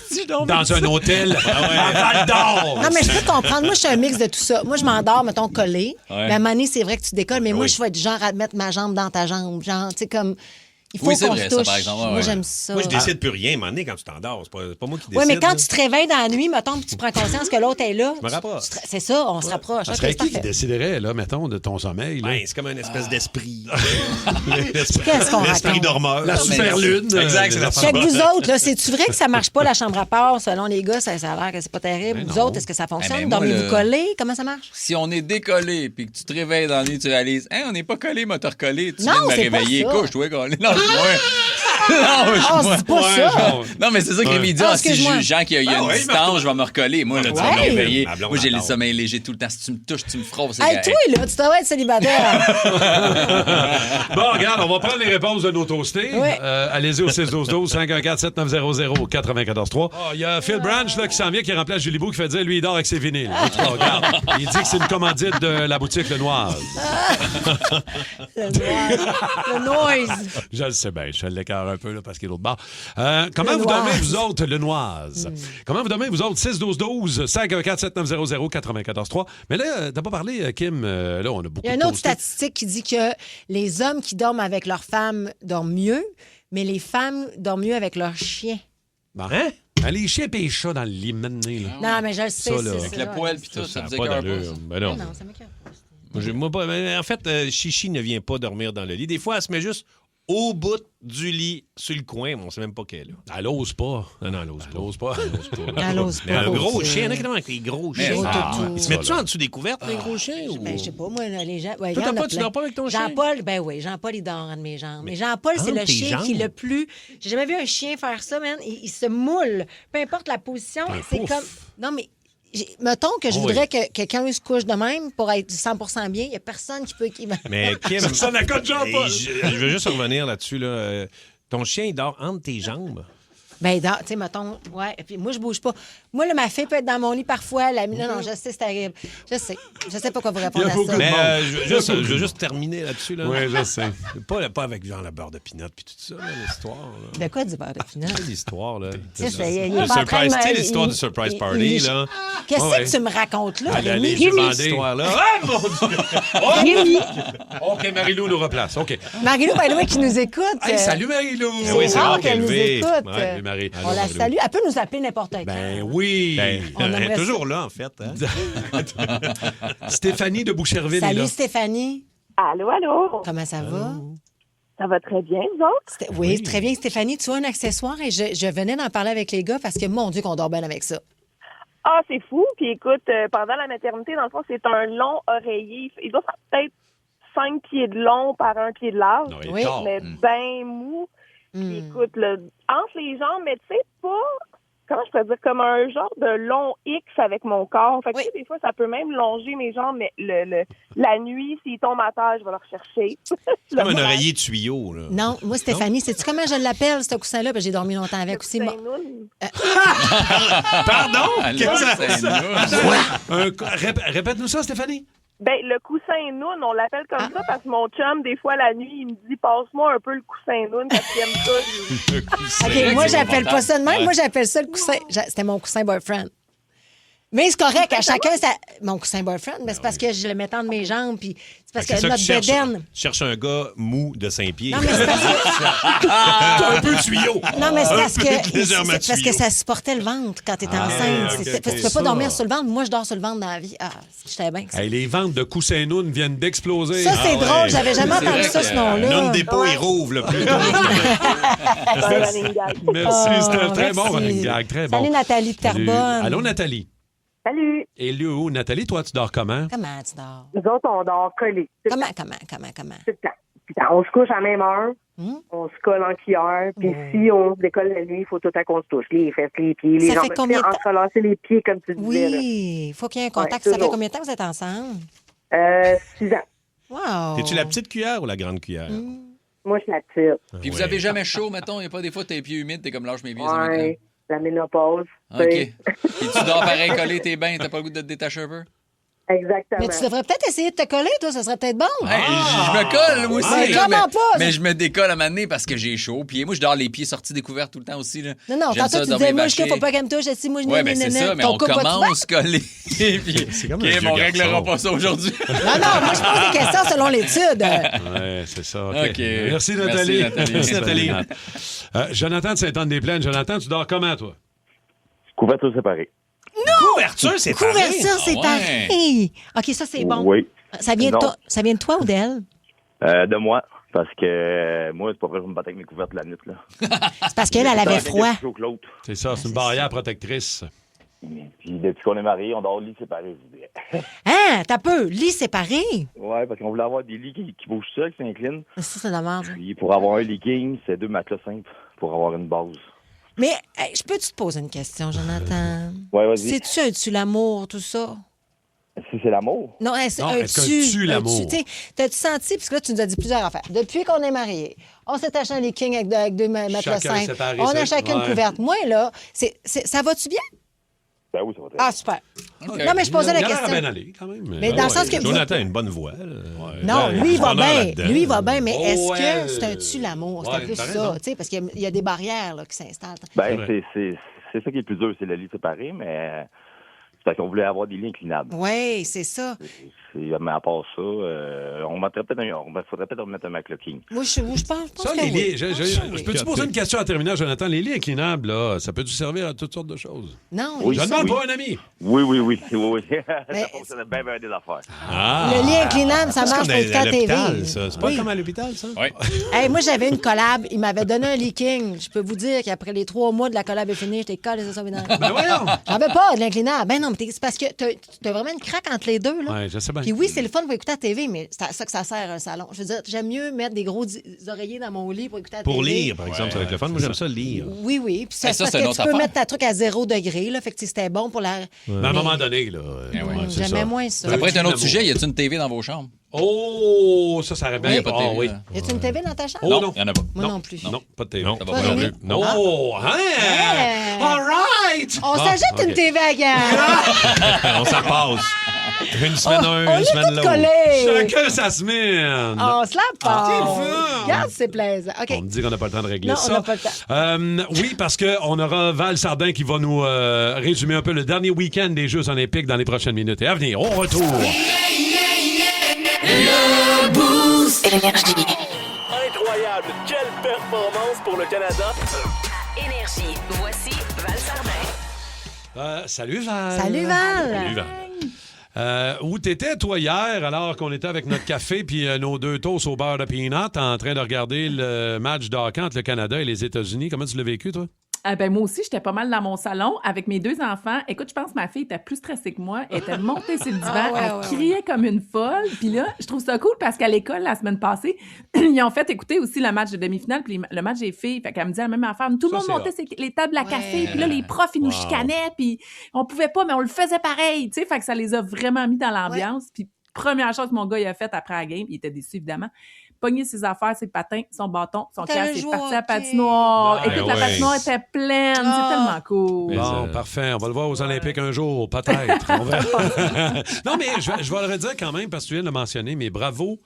Si je dors bien Dans tout un seul. hôtel à Val d'Or. Non, mais je peux comprendre. Moi, je suis un mix de tout ça. Moi, je m'endors, mettons, collé. Ouais. Mais à un moment donné, c'est vrai que tu décolles, mais moi, oui. je vais être du genre à mettre ma jambe dans ta jambe. Genre, tu sais, comme. Il faut Oui, c'est qu'on vrai, se ça, touche. par exemple. Ouais, Moi, ouais. j'aime ça. Moi, je décide plus rien, à un moment donné, quand tu t'endors. C'est pas moi qui décide. Oui, mais quand là. tu te réveilles dans la nuit, mettons, puis tu prends conscience que l'autre est là. Je me rapproche. C'est ça, on se rapproche. Ça Ok, serait c'est qui parfait. déciderait, là, mettons, de ton sommeil? Là? Ben, c'est comme une espèce d'esprit. Qu'est-ce qu'on L'esprit raconte? dormeur. La super-lune. Exact, c'est la Fait que vous autres, là, c'est-tu vrai que ça marche pas la chambre à part? Selon les gars, ça a l'air que c'est pas terrible. Ben Vous non. autres, est-ce que ça fonctionne? Eh ben, moi, Dormez-vous le- collés? Comment ça marche? Si on est décollé puis que tu te réveilles dans la nuit, tu réalises, on n'est pas collé, m'a te recollé. Tu Non, viens de me c'est pas réveiller. ça. Couche-toi, collé. Non, moi. Non, c'est pas ça. Non, mais c'est ça que Rémi dit. Si excuse-moi. je sens qu'il y a une distance, je vais me recoller. Moi, là, tu vas me réveiller. Moi, j'ai le sommeil léger tout le temps. Si tu me touches, tu me frôles. Hey, toi, là, tu devrais être célibataire. Bon, regarde, on va prendre les réponses de nos toastés. Oui. Allez-y au 612-12, 514-7900-943. Il y a Phil Branch là, qui s'en vient, qui remplace Julie Beau, qui fait dire, lui, il dort avec ses vinyles. En tout cas, regarde, il dit que c'est une commandite de la boutique Le Noir. Le noise. Je le sais bien, je l'écarte un peu là, parce qu'il est l'autre bord. Comment vous dormez, vous autres, le Noise? Comment vous dormez, vous autres, 612-12, 514-7900-943? Mais là, t'as pas parlé, Kim, là, on a beaucoup de Il y a une autre toastés. statistique qui dit que les hommes qui dorment avec leurs femmes dorment mieux, mais les femmes dorment mieux avec leurs chiens. Bon. Les chiens et les chats dans le lit, maintenant, là. Non, mais je le sais. Ça, là, Avec le poêle puis tout, ça n'a faisait pas écœur d'allure. pas. Ben non. Non, ça m'écoeure pas. Moi, pas. Mais en fait, Chichi ne vient pas dormir dans le lit. Des fois, elle se met juste au bout du lit, sur le coin, mais on sait même pas qu'elle est là. Elle ose pas. Non, elle ose pas. Elle ose pas. Mais un gros chien, il y en a qui ont avec les gros chiens. Toutou. Ils se mettent-tu en dessous des couvertes, les gros chiens? Ou... Ben, je sais pas, moi, les gens. Ouais, Toi, il y en a tu plein. dors pas avec ton chien? Jean-Paul, ben oui, Jean-Paul, il dort entre mes jambes. Mais Jean-Paul, c'est Entre le tes chien qui est jambes? le plus. J'ai jamais vu un chien faire ça, man. Il se moule. Peu importe la position, c'est pouf. comme. Non, mais. Mettons que je voudrais que quelqu'un se couche de même pour être 100% bien. Il n'y a personne qui peut. Mais Kim. Ça n'a qu'à de Jean-Paul. Je veux juste revenir là-dessus. Là. Ton chien, il dort entre tes jambes. Ben, tu sais, mettons, ouais. Et puis moi, je bouge pas. Moi, là, ma fille peut être dans mon lit parfois. Non, je sais, c'est terrible. Je sais. Je sais pas quoi vous répondre à ça. Mais je veux juste terminer là-dessus. Là. Oui, je sais. Pas avec genre la beurre de pinot puis tout ça, là, l'histoire. Là. De quoi du beurre de pinot? L'histoire, là. Tu sais, il est Le pas en train de surprise, tu sais, me- l'histoire il- du surprise il- party, il- là. Qu'est-ce Ouais, que tu me racontes là, Elle Rémi? allait demander cette histoire-là. Ah, mon Dieu! Rémi. OK, Marie-Lou nous replace. OK. Marie-Lou, by the way, qui nous écoute. Hey, salut, Marie-Lou! C'est oui, c'est rare rare qu'elle qu'elle nous levé. écoute. Ouais, Salut, Marie. On la salue. Elle peut nous appeler n'importe quand. Ben oui. On Elle aimerait est toujours là, en fait. Hein? Stéphanie de Boucherville est Salut, là. Stéphanie. Allô, allô? Comment ça va? Ça va très bien, vous autres? Oui, très bien, Stéphanie. Tu as un accessoire et je venais d'en parler avec les gars parce que, mon Dieu, qu'on dort bien avec ça. Ah, c'est fou. Puis écoute, pendant la maternité, dans le fond, c'est un long oreiller. Il doit faire peut-être 5 pieds de long par 1 pied de large. Non, il est Oui. tard. Mais ben mou. Puis écoute, entre les jambes, mais tu sais, pas... Comment je peux dire? Comme un genre de long X avec mon corps. Fait que tu sais, des fois, ça peut même longer mes jambes, mais la nuit, s'il tombe à terre, je vais le rechercher. C'est comme un oreiller tuyau, là. Non, moi, Stéphanie, sais-tu comment je l'appelle, ce coussin-là? Parce que j'ai dormi longtemps avec aussi. Pardon? Répète-nous ça, Stéphanie. Ben, le coussin noun, on l'appelle comme ça parce que mon chum, des fois, la nuit, il me dit, passe-moi un peu le coussin noun parce qu'il aime ça. OK, moi, j'appelle pas ça de même. Moi, j'appelle ça le coussin. C'était mon coussin boyfriend. Mais c'est correct, à chacun, ça... mon coussin boyfriend, mais c'est parce que je le mettais entre mes jambes, puis c'est parce que ça notre tu cherches. bédaine... Tu cherches un gars mou de 5 pieds. Non, mais c'est parce que... un peu tuyau. Non, mais c'est parce Un peu légèrement que, c'est parce que tuyau. ça supportait le ventre quand t'es enceinte. ok, Parce que tu peux ça. pas dormir sur le ventre. Moi, je dors sur le ventre dans la vie. Ah, j'étais bien. Hey, les ventes de coussins Noun viennent d'exploser. Ça, c'est drôle. J'avais jamais C'est entendu vrai ça, que- ce nom-là. Noun dépôt et rouvre, le plus. Merci, c'était un très merci. bon running gag. Très bon. Salut, Nathalie de Salut. Terrebonne. Allô, Nathalie. Salut. Et Léo, Nathalie, toi, tu dors comment? Comment tu dors? Nous autres, on dort collés. Comment? Tout le temps. Puis on se couche à la même heure. On se colle en cuillère. Puis si on se décolle la nuit, il faut tout le temps qu'on se touche. Les fesses, les pieds, les Ça jambes. fait combien de temps? Entrelacer les pieds, comme tu disais. Oui, il faut qu'il y ait un contact. Ouais, Ça fait toujours. combien de temps que vous êtes ensemble? 6 ans. Wow. T'es-tu la petite cuillère ou la grande cuillère? Moi, je suis la petite. Puis vous avez jamais chaud, mettons? Il n'y a pas des fois, t'as les pieds humides, t'es comme lâche mes pieds. ça Ouais, m'énerve. la ménopause. OK. Puis tu dors pareil collé, t'es bien, t'as pas le goût de te détacher un peu? Exactement. Mais tu devrais peut-être essayer de te coller, toi, ça serait peut-être bon. Hey, je me colle, moi aussi. Mais là, comment pas? Mais je me décolle à un moment donné parce que j'ai chaud. Puis moi, je dors les pieds sortis découverts tout le temps aussi. Là. Non, non, J'aime ça, tantôt, tu dormir disais, moi, je bâché. faut pas qu'elle me touche. Si moi, je Ouais, ben c'est ça, mais on commence collé. Puis, C'est comme OK, un vieux on réglera garçon. pas ça aujourd'hui. Non, non, moi, je pose des questions selon l'étude. Ouais, c'est ça. OK. OK. Merci, Nathalie. Merci, Nathalie. Jonathan de Sainte-Anne-des-Plaines. Jonathan, tu dors comment, toi? Couverture séparée. Couverture, c'est Couverture, c'est Ah ouais. pareil. OK, ça, c'est bon. Oui. Ça vient, Non. ça vient de toi ou d'elle? De moi. Parce que moi, c'est pas vrai que je me batte avec mes couvertes la nuit. Là. C'est parce qu'elle, elle avait froid. Plus chaud que l'autre. C'est ça, c'est une barrière protectrice. Puis depuis qu'on est mariés, on dort au lit séparé, je dirais. Hein? T'as peu. Lit séparé? Ouais, parce qu'on voulait avoir des lits qui bougent seuls, qui s'inclinent. Ça, c'est de la merde. Puis pour avoir un lit king, c'est 2 matelas simples pour avoir une base. Mais je peux te poser une question, Jonathan? Ouais, vas-y. C'est-tu un tue l'amour, tout ça? Si c'est l'amour? Non, est-ce qu'un tue l'amour? T'as-tu senti, parce que là, tu nous as dit plusieurs affaires. Depuis qu'on est mariés, on s'est acheté un lit king avec 2 matelas simples. On a chacun une couverte. Moi, là, ça va-tu bien? Ben oui, ça va très bien. Ah, super. Okay. Non, mais je posais la question. Il a bien aller, quand même. Mais dans le sens que... Jonathan a une bonne voix. Non, lui, il va bien. Lui, il va bien, mais est-ce que c'est un tue l'amour? C'est un peu ça, tu sais, parce qu'il y a des barrières là, qui s'installent. Ben, c'est ça qui est le plus dur, c'est le lit séparé, mais... C'est parce qu'on voulait avoir des liens inclinables. Oui, c'est ça. Mais à part ça, on faudrait peut-être remettre un McLaughlin. Moi, je pense ça, les liens, je peux te poser une question en terminant, Jonathan? Les liens inclinables, là, ça peut-tu servir à toutes sortes de choses? Non. Oui, je demande pas un ami. Oui. Ça fonctionne bien des affaires. Le lien inclinable, ça marche pour écouter à TV. C'est pas comme à l'hôpital, ça? Oui. Hey, moi, j'avais une collab. Il m'avait donné un leaking. Je peux vous dire qu'apré les 3 mois de la collab est finie, j'étais collé, c'est ça, Ben voyons! J'en veux pas de l'inclinable. Ben non, mais c'est parce que t'as vraiment une craque entre les deux, là. Oui, je sais bien. Puis oui, c'est le fun pour écouter à TV, mais c'est à ça que ça sert un salon. Je veux dire, j'aime mieux mettre des gros oreillers dans mon lit pour écouter à TV. Pour lire, par exemple, ça va être le fun. Moi, j'aime ça lire. Oui. Puis ça, ça parce que tu peux mettre ta truc à 0 degré, là. Fait que c'était bon pour la... Mais à un moment donné, là... J'aimais moins ça. Ça pourrait être un autre sujet. Y a-t-il une TV dans vos chambres? Oh, ça aurait bien... Il n'y a pas de TV. Oui. Y a-tu une TV dans ta chambre? Non, il n'y en a pas. Moi non plus. Non, pas de TV. Ça va pas non plus. Non. Oh, hein? All right! On s'achète une TV à gamme. On s'en passe. Une semaine une semaine l'autre. Chacun sa semaine. On se la passe. C'est le fun. Regarde, c'est plaisant. OK. On me dit qu'on n'a pas le temps de régler non, ça. On n'a pas le temps. Oui, parce qu'on aura Val Sardin qui va nous résumer un peu le dernier week-end des Jeux olympiques dans les prochaines minutes. Et à venir, on retourne. Le Boost. Énergie. Incroyable. Quelle performance pour le Canada. Énergie. Voici Val Sardin. Salut Val. Salut Val. Salut Val. Où t'étais, toi, hier, alors qu'on était avec notre café puis nos 2 toasts au beurre de peanut en train de regarder le match de hockey entre le Canada et les États-Unis? Comment tu l'as vécu, toi? Moi aussi, j'étais pas mal dans mon salon avec mes 2 enfants. Écoute, je pense que ma fille était plus stressée que moi. Elle était montée sur le divan. Elle criait comme une folle. Puis là, je trouve ça cool parce qu'à l'école, la semaine passée, ils ont fait écouter aussi le match de demi-finale puis le match des filles. Fait qu'elle me disait la même affaire. Tout le monde montait les tables à café. Puis là, les profs, ils nous chicanaient. Puis on pouvait pas, mais on le faisait pareil. Tu sais, fait que ça les a vraiment mis dans l'ambiance. Puis première chose que mon gars il a fait après la game, il était déçu, évidemment. Pogner ses affaires, ses patins, son bâton, son casque, il est parti à la patinoire. Écoute, la patinoire était pleine. C'est tellement cool. Bon, parfait. On va le voir aux Olympiques un jour, peut-être. On verra. Non, mais je vais le redire quand même, parce que tu viens de le mentionner, mais bravo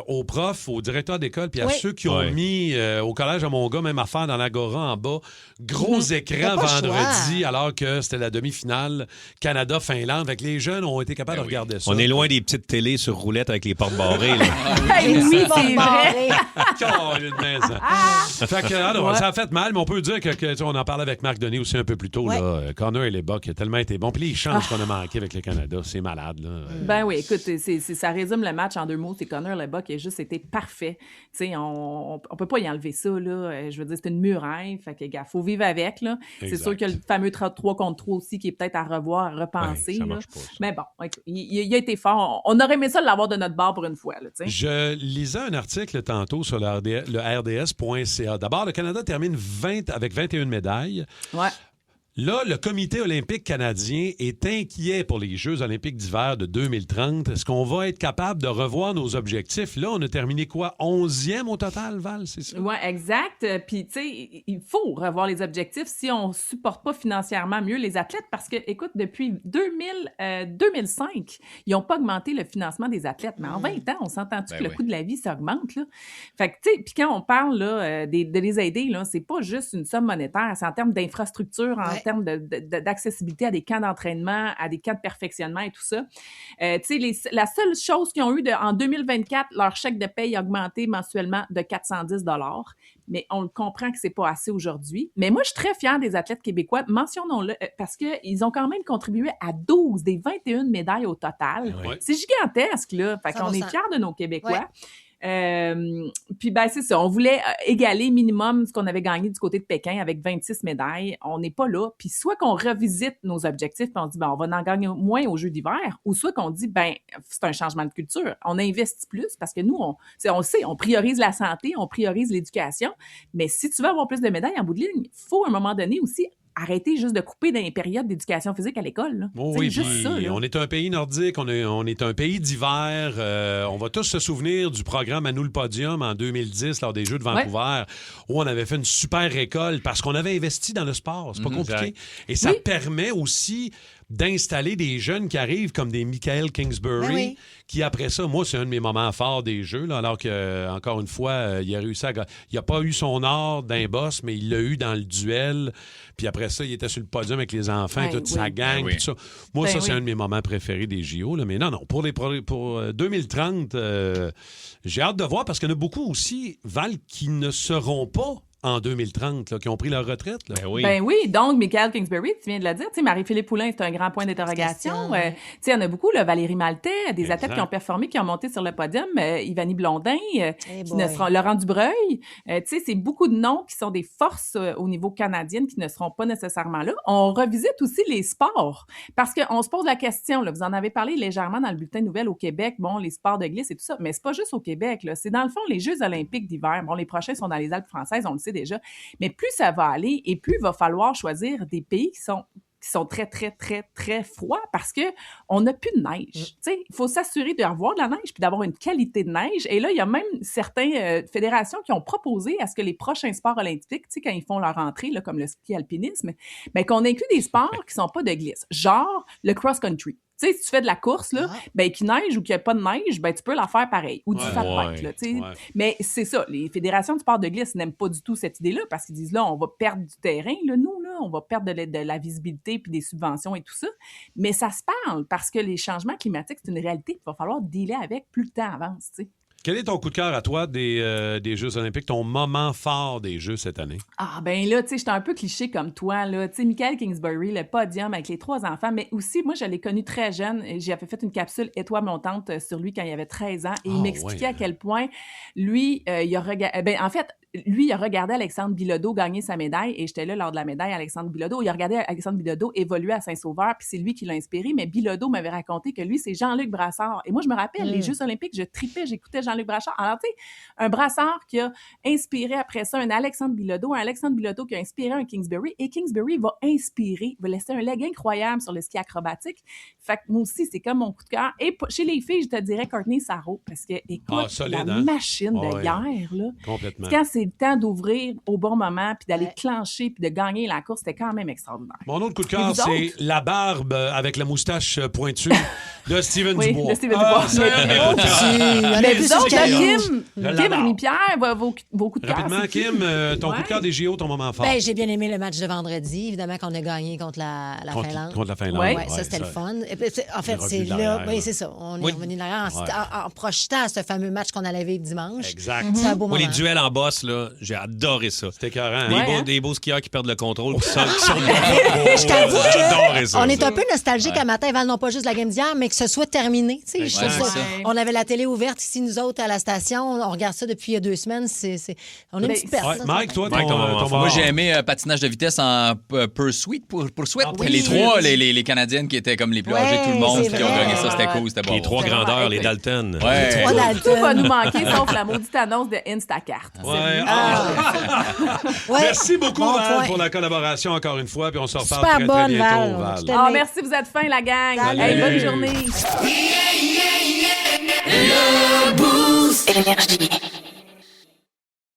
aux profs, aux directeurs d'école, puis à ceux qui ont mis au collège à mon gars, même affaire dans l'Agora en bas, gros écran vendredi, alors que c'était la demi-finale Canada-Finlande. Fait que les jeunes ont été capables de regarder ça. On est loin des petites télés sur roulette avec les portes barrées. Oui, c'est vrai. Fait que, alors, ça a fait mal, mais on peut dire que on en parlait avec Marc Denis aussi un peu plus tôt. Là, Connor et les Bucks a tellement été bon. Puis les chances qu'on a manqué avec le Canada, c'est malade. Là. Ben oui, écoute, ça résume le match en 2 mots. C'est Connor Lebuck qui a juste été parfait. Tu sais, on peut pas y enlever ça, là. Je veux dire, c'est une muraille. Fait que, gars, faut vivre avec, là. C'est sûr qu'il y a le fameux 3 contre 3 aussi qui est peut-être à revoir, à repenser. Ça marche pas, ça. Mais bon, il a été fort. On aurait aimé ça de l'avoir de notre bord pour une fois, là, tu sais. Je lisais un article tantôt sur le RDS.ca. D'abord, le Canada termine avec 21 médailles. Ouais. Là, le Comité olympique canadien est inquiet pour les Jeux olympiques d'hiver de 2030. Est-ce qu'on va être capable de revoir nos objectifs? Là, on a terminé quoi? 11e au total, Val, c'est ça? Oui, exact. Puis, tu sais, il faut revoir les objectifs si on ne supporte pas financièrement mieux les athlètes parce que, écoute, depuis 2005, ils n'ont pas augmenté le financement des athlètes. Mais en 20 ans, on s'entend-tu que le coût de la vie, ça augmente, là? Fait que, tu sais, puis quand on parle là, de les aider, là, c'est pas juste une somme monétaire, c'est en termes d'infrastructure, en termes d'accessibilité à des camps d'entraînement, à des camps de perfectionnement et tout ça. Tu sais, la seule chose qu'ils ont eu en 2024, leur chèque de paye a augmenté mensuellement de 410 $. Mais on le comprend que c'est pas assez aujourd'hui. Mais moi, je suis très fière des athlètes québécois. Mentionnons-le, parce qu'ils ont quand même contribué à 12 des 21 médailles au total. Ouais. C'est gigantesque, là. Fait qu'on est fiers de nos Québécois. Ouais. Puis, ben, c'est ça. On voulait égaler minimum ce qu'on avait gagné du côté de Pékin avec 26 médailles. On n'est pas là. Puis, soit qu'on revisite nos objectifs puis on dit, ben, on va en gagner moins aux Jeux d'hiver, ou soit qu'on dit, ben, c'est un changement de culture. On investit plus parce que nous, on le sait, on priorise la santé, on priorise l'éducation. Mais si tu veux avoir plus de médailles en bout de ligne, il faut à un moment donné aussi arrêter juste de couper dans les périodes d'éducation physique à l'école. Là. Oh oui, juste ça, là. On est un pays nordique, on est un pays d'hiver. On va tous se souvenir du programme À nous le podium en 2010 lors des Jeux de Vancouver, où on avait fait une super récolte parce qu'on avait investi dans le sport. C'est pas compliqué. Et ça permet aussi d'installer des jeunes qui arrivent comme des Michael Kingsbury, qui après ça, moi, c'est un de mes moments forts des Jeux, là, alors que, encore une fois, il a réussi à... Il n'a pas eu son or d'un boss, mais il l'a eu dans le duel. Puis après ça, il était sur le podium avec les enfants, toute sa gang, tout ça. Moi, c'est un de mes moments préférés des JO. Là. Mais non, pour 2030, j'ai hâte de voir parce qu'il y en a beaucoup aussi, Val, qui ne seront pas en 2030, là, qui ont pris leur retraite. Là. Ben oui, donc Michael Kingsbury, tu viens de le dire, tu sais, Marie-Philippe Poulin, c'est un grand point d'interrogation. Tu sais, il y en a beaucoup, là, Valérie Maltais, des athlètes qui ont performé, qui ont monté sur le podium, Ivanie Blondin, Laurent Dubreuil. Tu sais, c'est beaucoup de noms qui sont des forces au niveau canadien qui ne seront pas nécessairement là. On revisite aussi les sports, parce qu'on se pose la question, là, vous en avez parlé légèrement dans le bulletin de nouvelles au Québec, bon, les sports de glisse et tout ça, mais c'est pas juste au Québec, là, c'est dans le fond les Jeux olympiques d'hiver. Bon, les prochains sont dans les Alpes françaises, on le sait déjà. Mais plus ça va aller et plus il va falloir choisir des pays qui sont très, très, très, très froids parce qu'on n'a plus de neige. Tu sais, il faut s'assurer d'avoir de la neige puis d'avoir une qualité de neige. Et là, il y a même certaines fédérations qui ont proposé à ce que les prochains sports olympiques, tu sais, quand ils font leur entrée, là, comme le ski-alpinisme, ben, qu'on inclut des sports qui sont pas de glisse, genre le cross-country. Tu sais, si tu fais de la course, là, ben, qu'il neige ou qu'il n'y a pas de neige, ben, tu peux la faire pareil. Ou du fat bike, là, tu sais. Mais c'est ça, les fédérations de sport de glisse n'aiment pas du tout cette idée-là parce qu'ils disent, là, on va perdre du terrain, là, nous, là, on va perdre de la visibilité puis des subventions et tout ça. Mais ça se parle parce que les changements climatiques, c'est une réalité qu'il va falloir dealer avec plus le temps avance, tu sais. Quel est ton coup de cœur à toi des Jeux olympiques, ton moment fort des Jeux cette année? Ah, ben là, tu sais, j'étais un peu cliché comme toi, là. Tu sais, Michael Kingsbury, le podium avec les 3 enfants, mais aussi, moi, je l'ai connu très jeune. J'avais fait une capsule étoile montante sur lui quand il avait 13 ans et il m'expliquait à quel point, lui, il a regardé... Ben, en fait, lui, il a regardé Alexandre Bilodeau gagner sa médaille et j'étais là lors de la médaille Alexandre Bilodeau. Il a regardé Alexandre Bilodeau évoluer à Saint-Sauveur puis c'est lui qui l'a inspiré. Mais Bilodeau m'avait raconté que lui, c'est Jean-Luc Brassard. Et moi, je me rappelle, les Jeux olympiques, je tripais, j'écoutais Jean-Luc Brassard. Alors, tu sais, un Brassard qui a inspiré après ça un Alexandre Bilodeau qui a inspiré un Kingsbury et Kingsbury va inspirer, va laisser un leg incroyable sur le ski acrobatique. Fait que moi aussi, c'est comme mon coup de cœur. Et chez les filles, je te dirais Courtney Sarrault parce que, écoute, solide, la machine de guerre, là. Complètement. Quand c'est le temps d'ouvrir au bon moment, puis d'aller clencher, puis de gagner la course, c'était quand même extraordinaire. Mon autre coup de cœur, c'est la barbe avec la moustache pointue de Steven Dubois. De Steven Dubois. Mais vous autres, Kim, Rémi-Pierre, vos coups de cœur. Rapidement, Kim, ton coup de cœur des JO, ton moment fort. Ben, j'ai bien aimé le match de vendredi, évidemment, qu'on a gagné contre la Finlande. Contre la Finlande. Oui, ça, c'était le fun. En fait, c'est là, oui, c'est ça. On est revenu derrière en projetant ce fameux match qu'on allait vivre dimanche. Exact. C'est un beau moment. Les duels en boss, là, j'ai adoré ça. C'était écœurant. Des beaux skieurs qui perdent le contrôle. Je t'avoue qu'on est un peu nostalgique à matin, Val, non pas juste la game d'hier, mais que ce soit terminé. On avait la télé ouverte ici, nous autres, à la station. On regarde ça depuis 2 semaines. On est une petite perte. Mike, toi, moi, j'ai aimé patinage de vitesse en pursuit. Les 3, les Canadiennes qui étaient comme les plus âgées de tout le monde, qui ont gagné ça, c'était cool, c'était bon. Les 3 grandeurs, les Dalton. Tout va nous manquer, sauf la maudite annonce de Instacart. Merci beaucoup, Val, pour la collaboration encore une fois. Puis on se reparle très bientôt, Val. Merci, vous êtes fin, la gang. Bonne journée. Le Boost Énergie.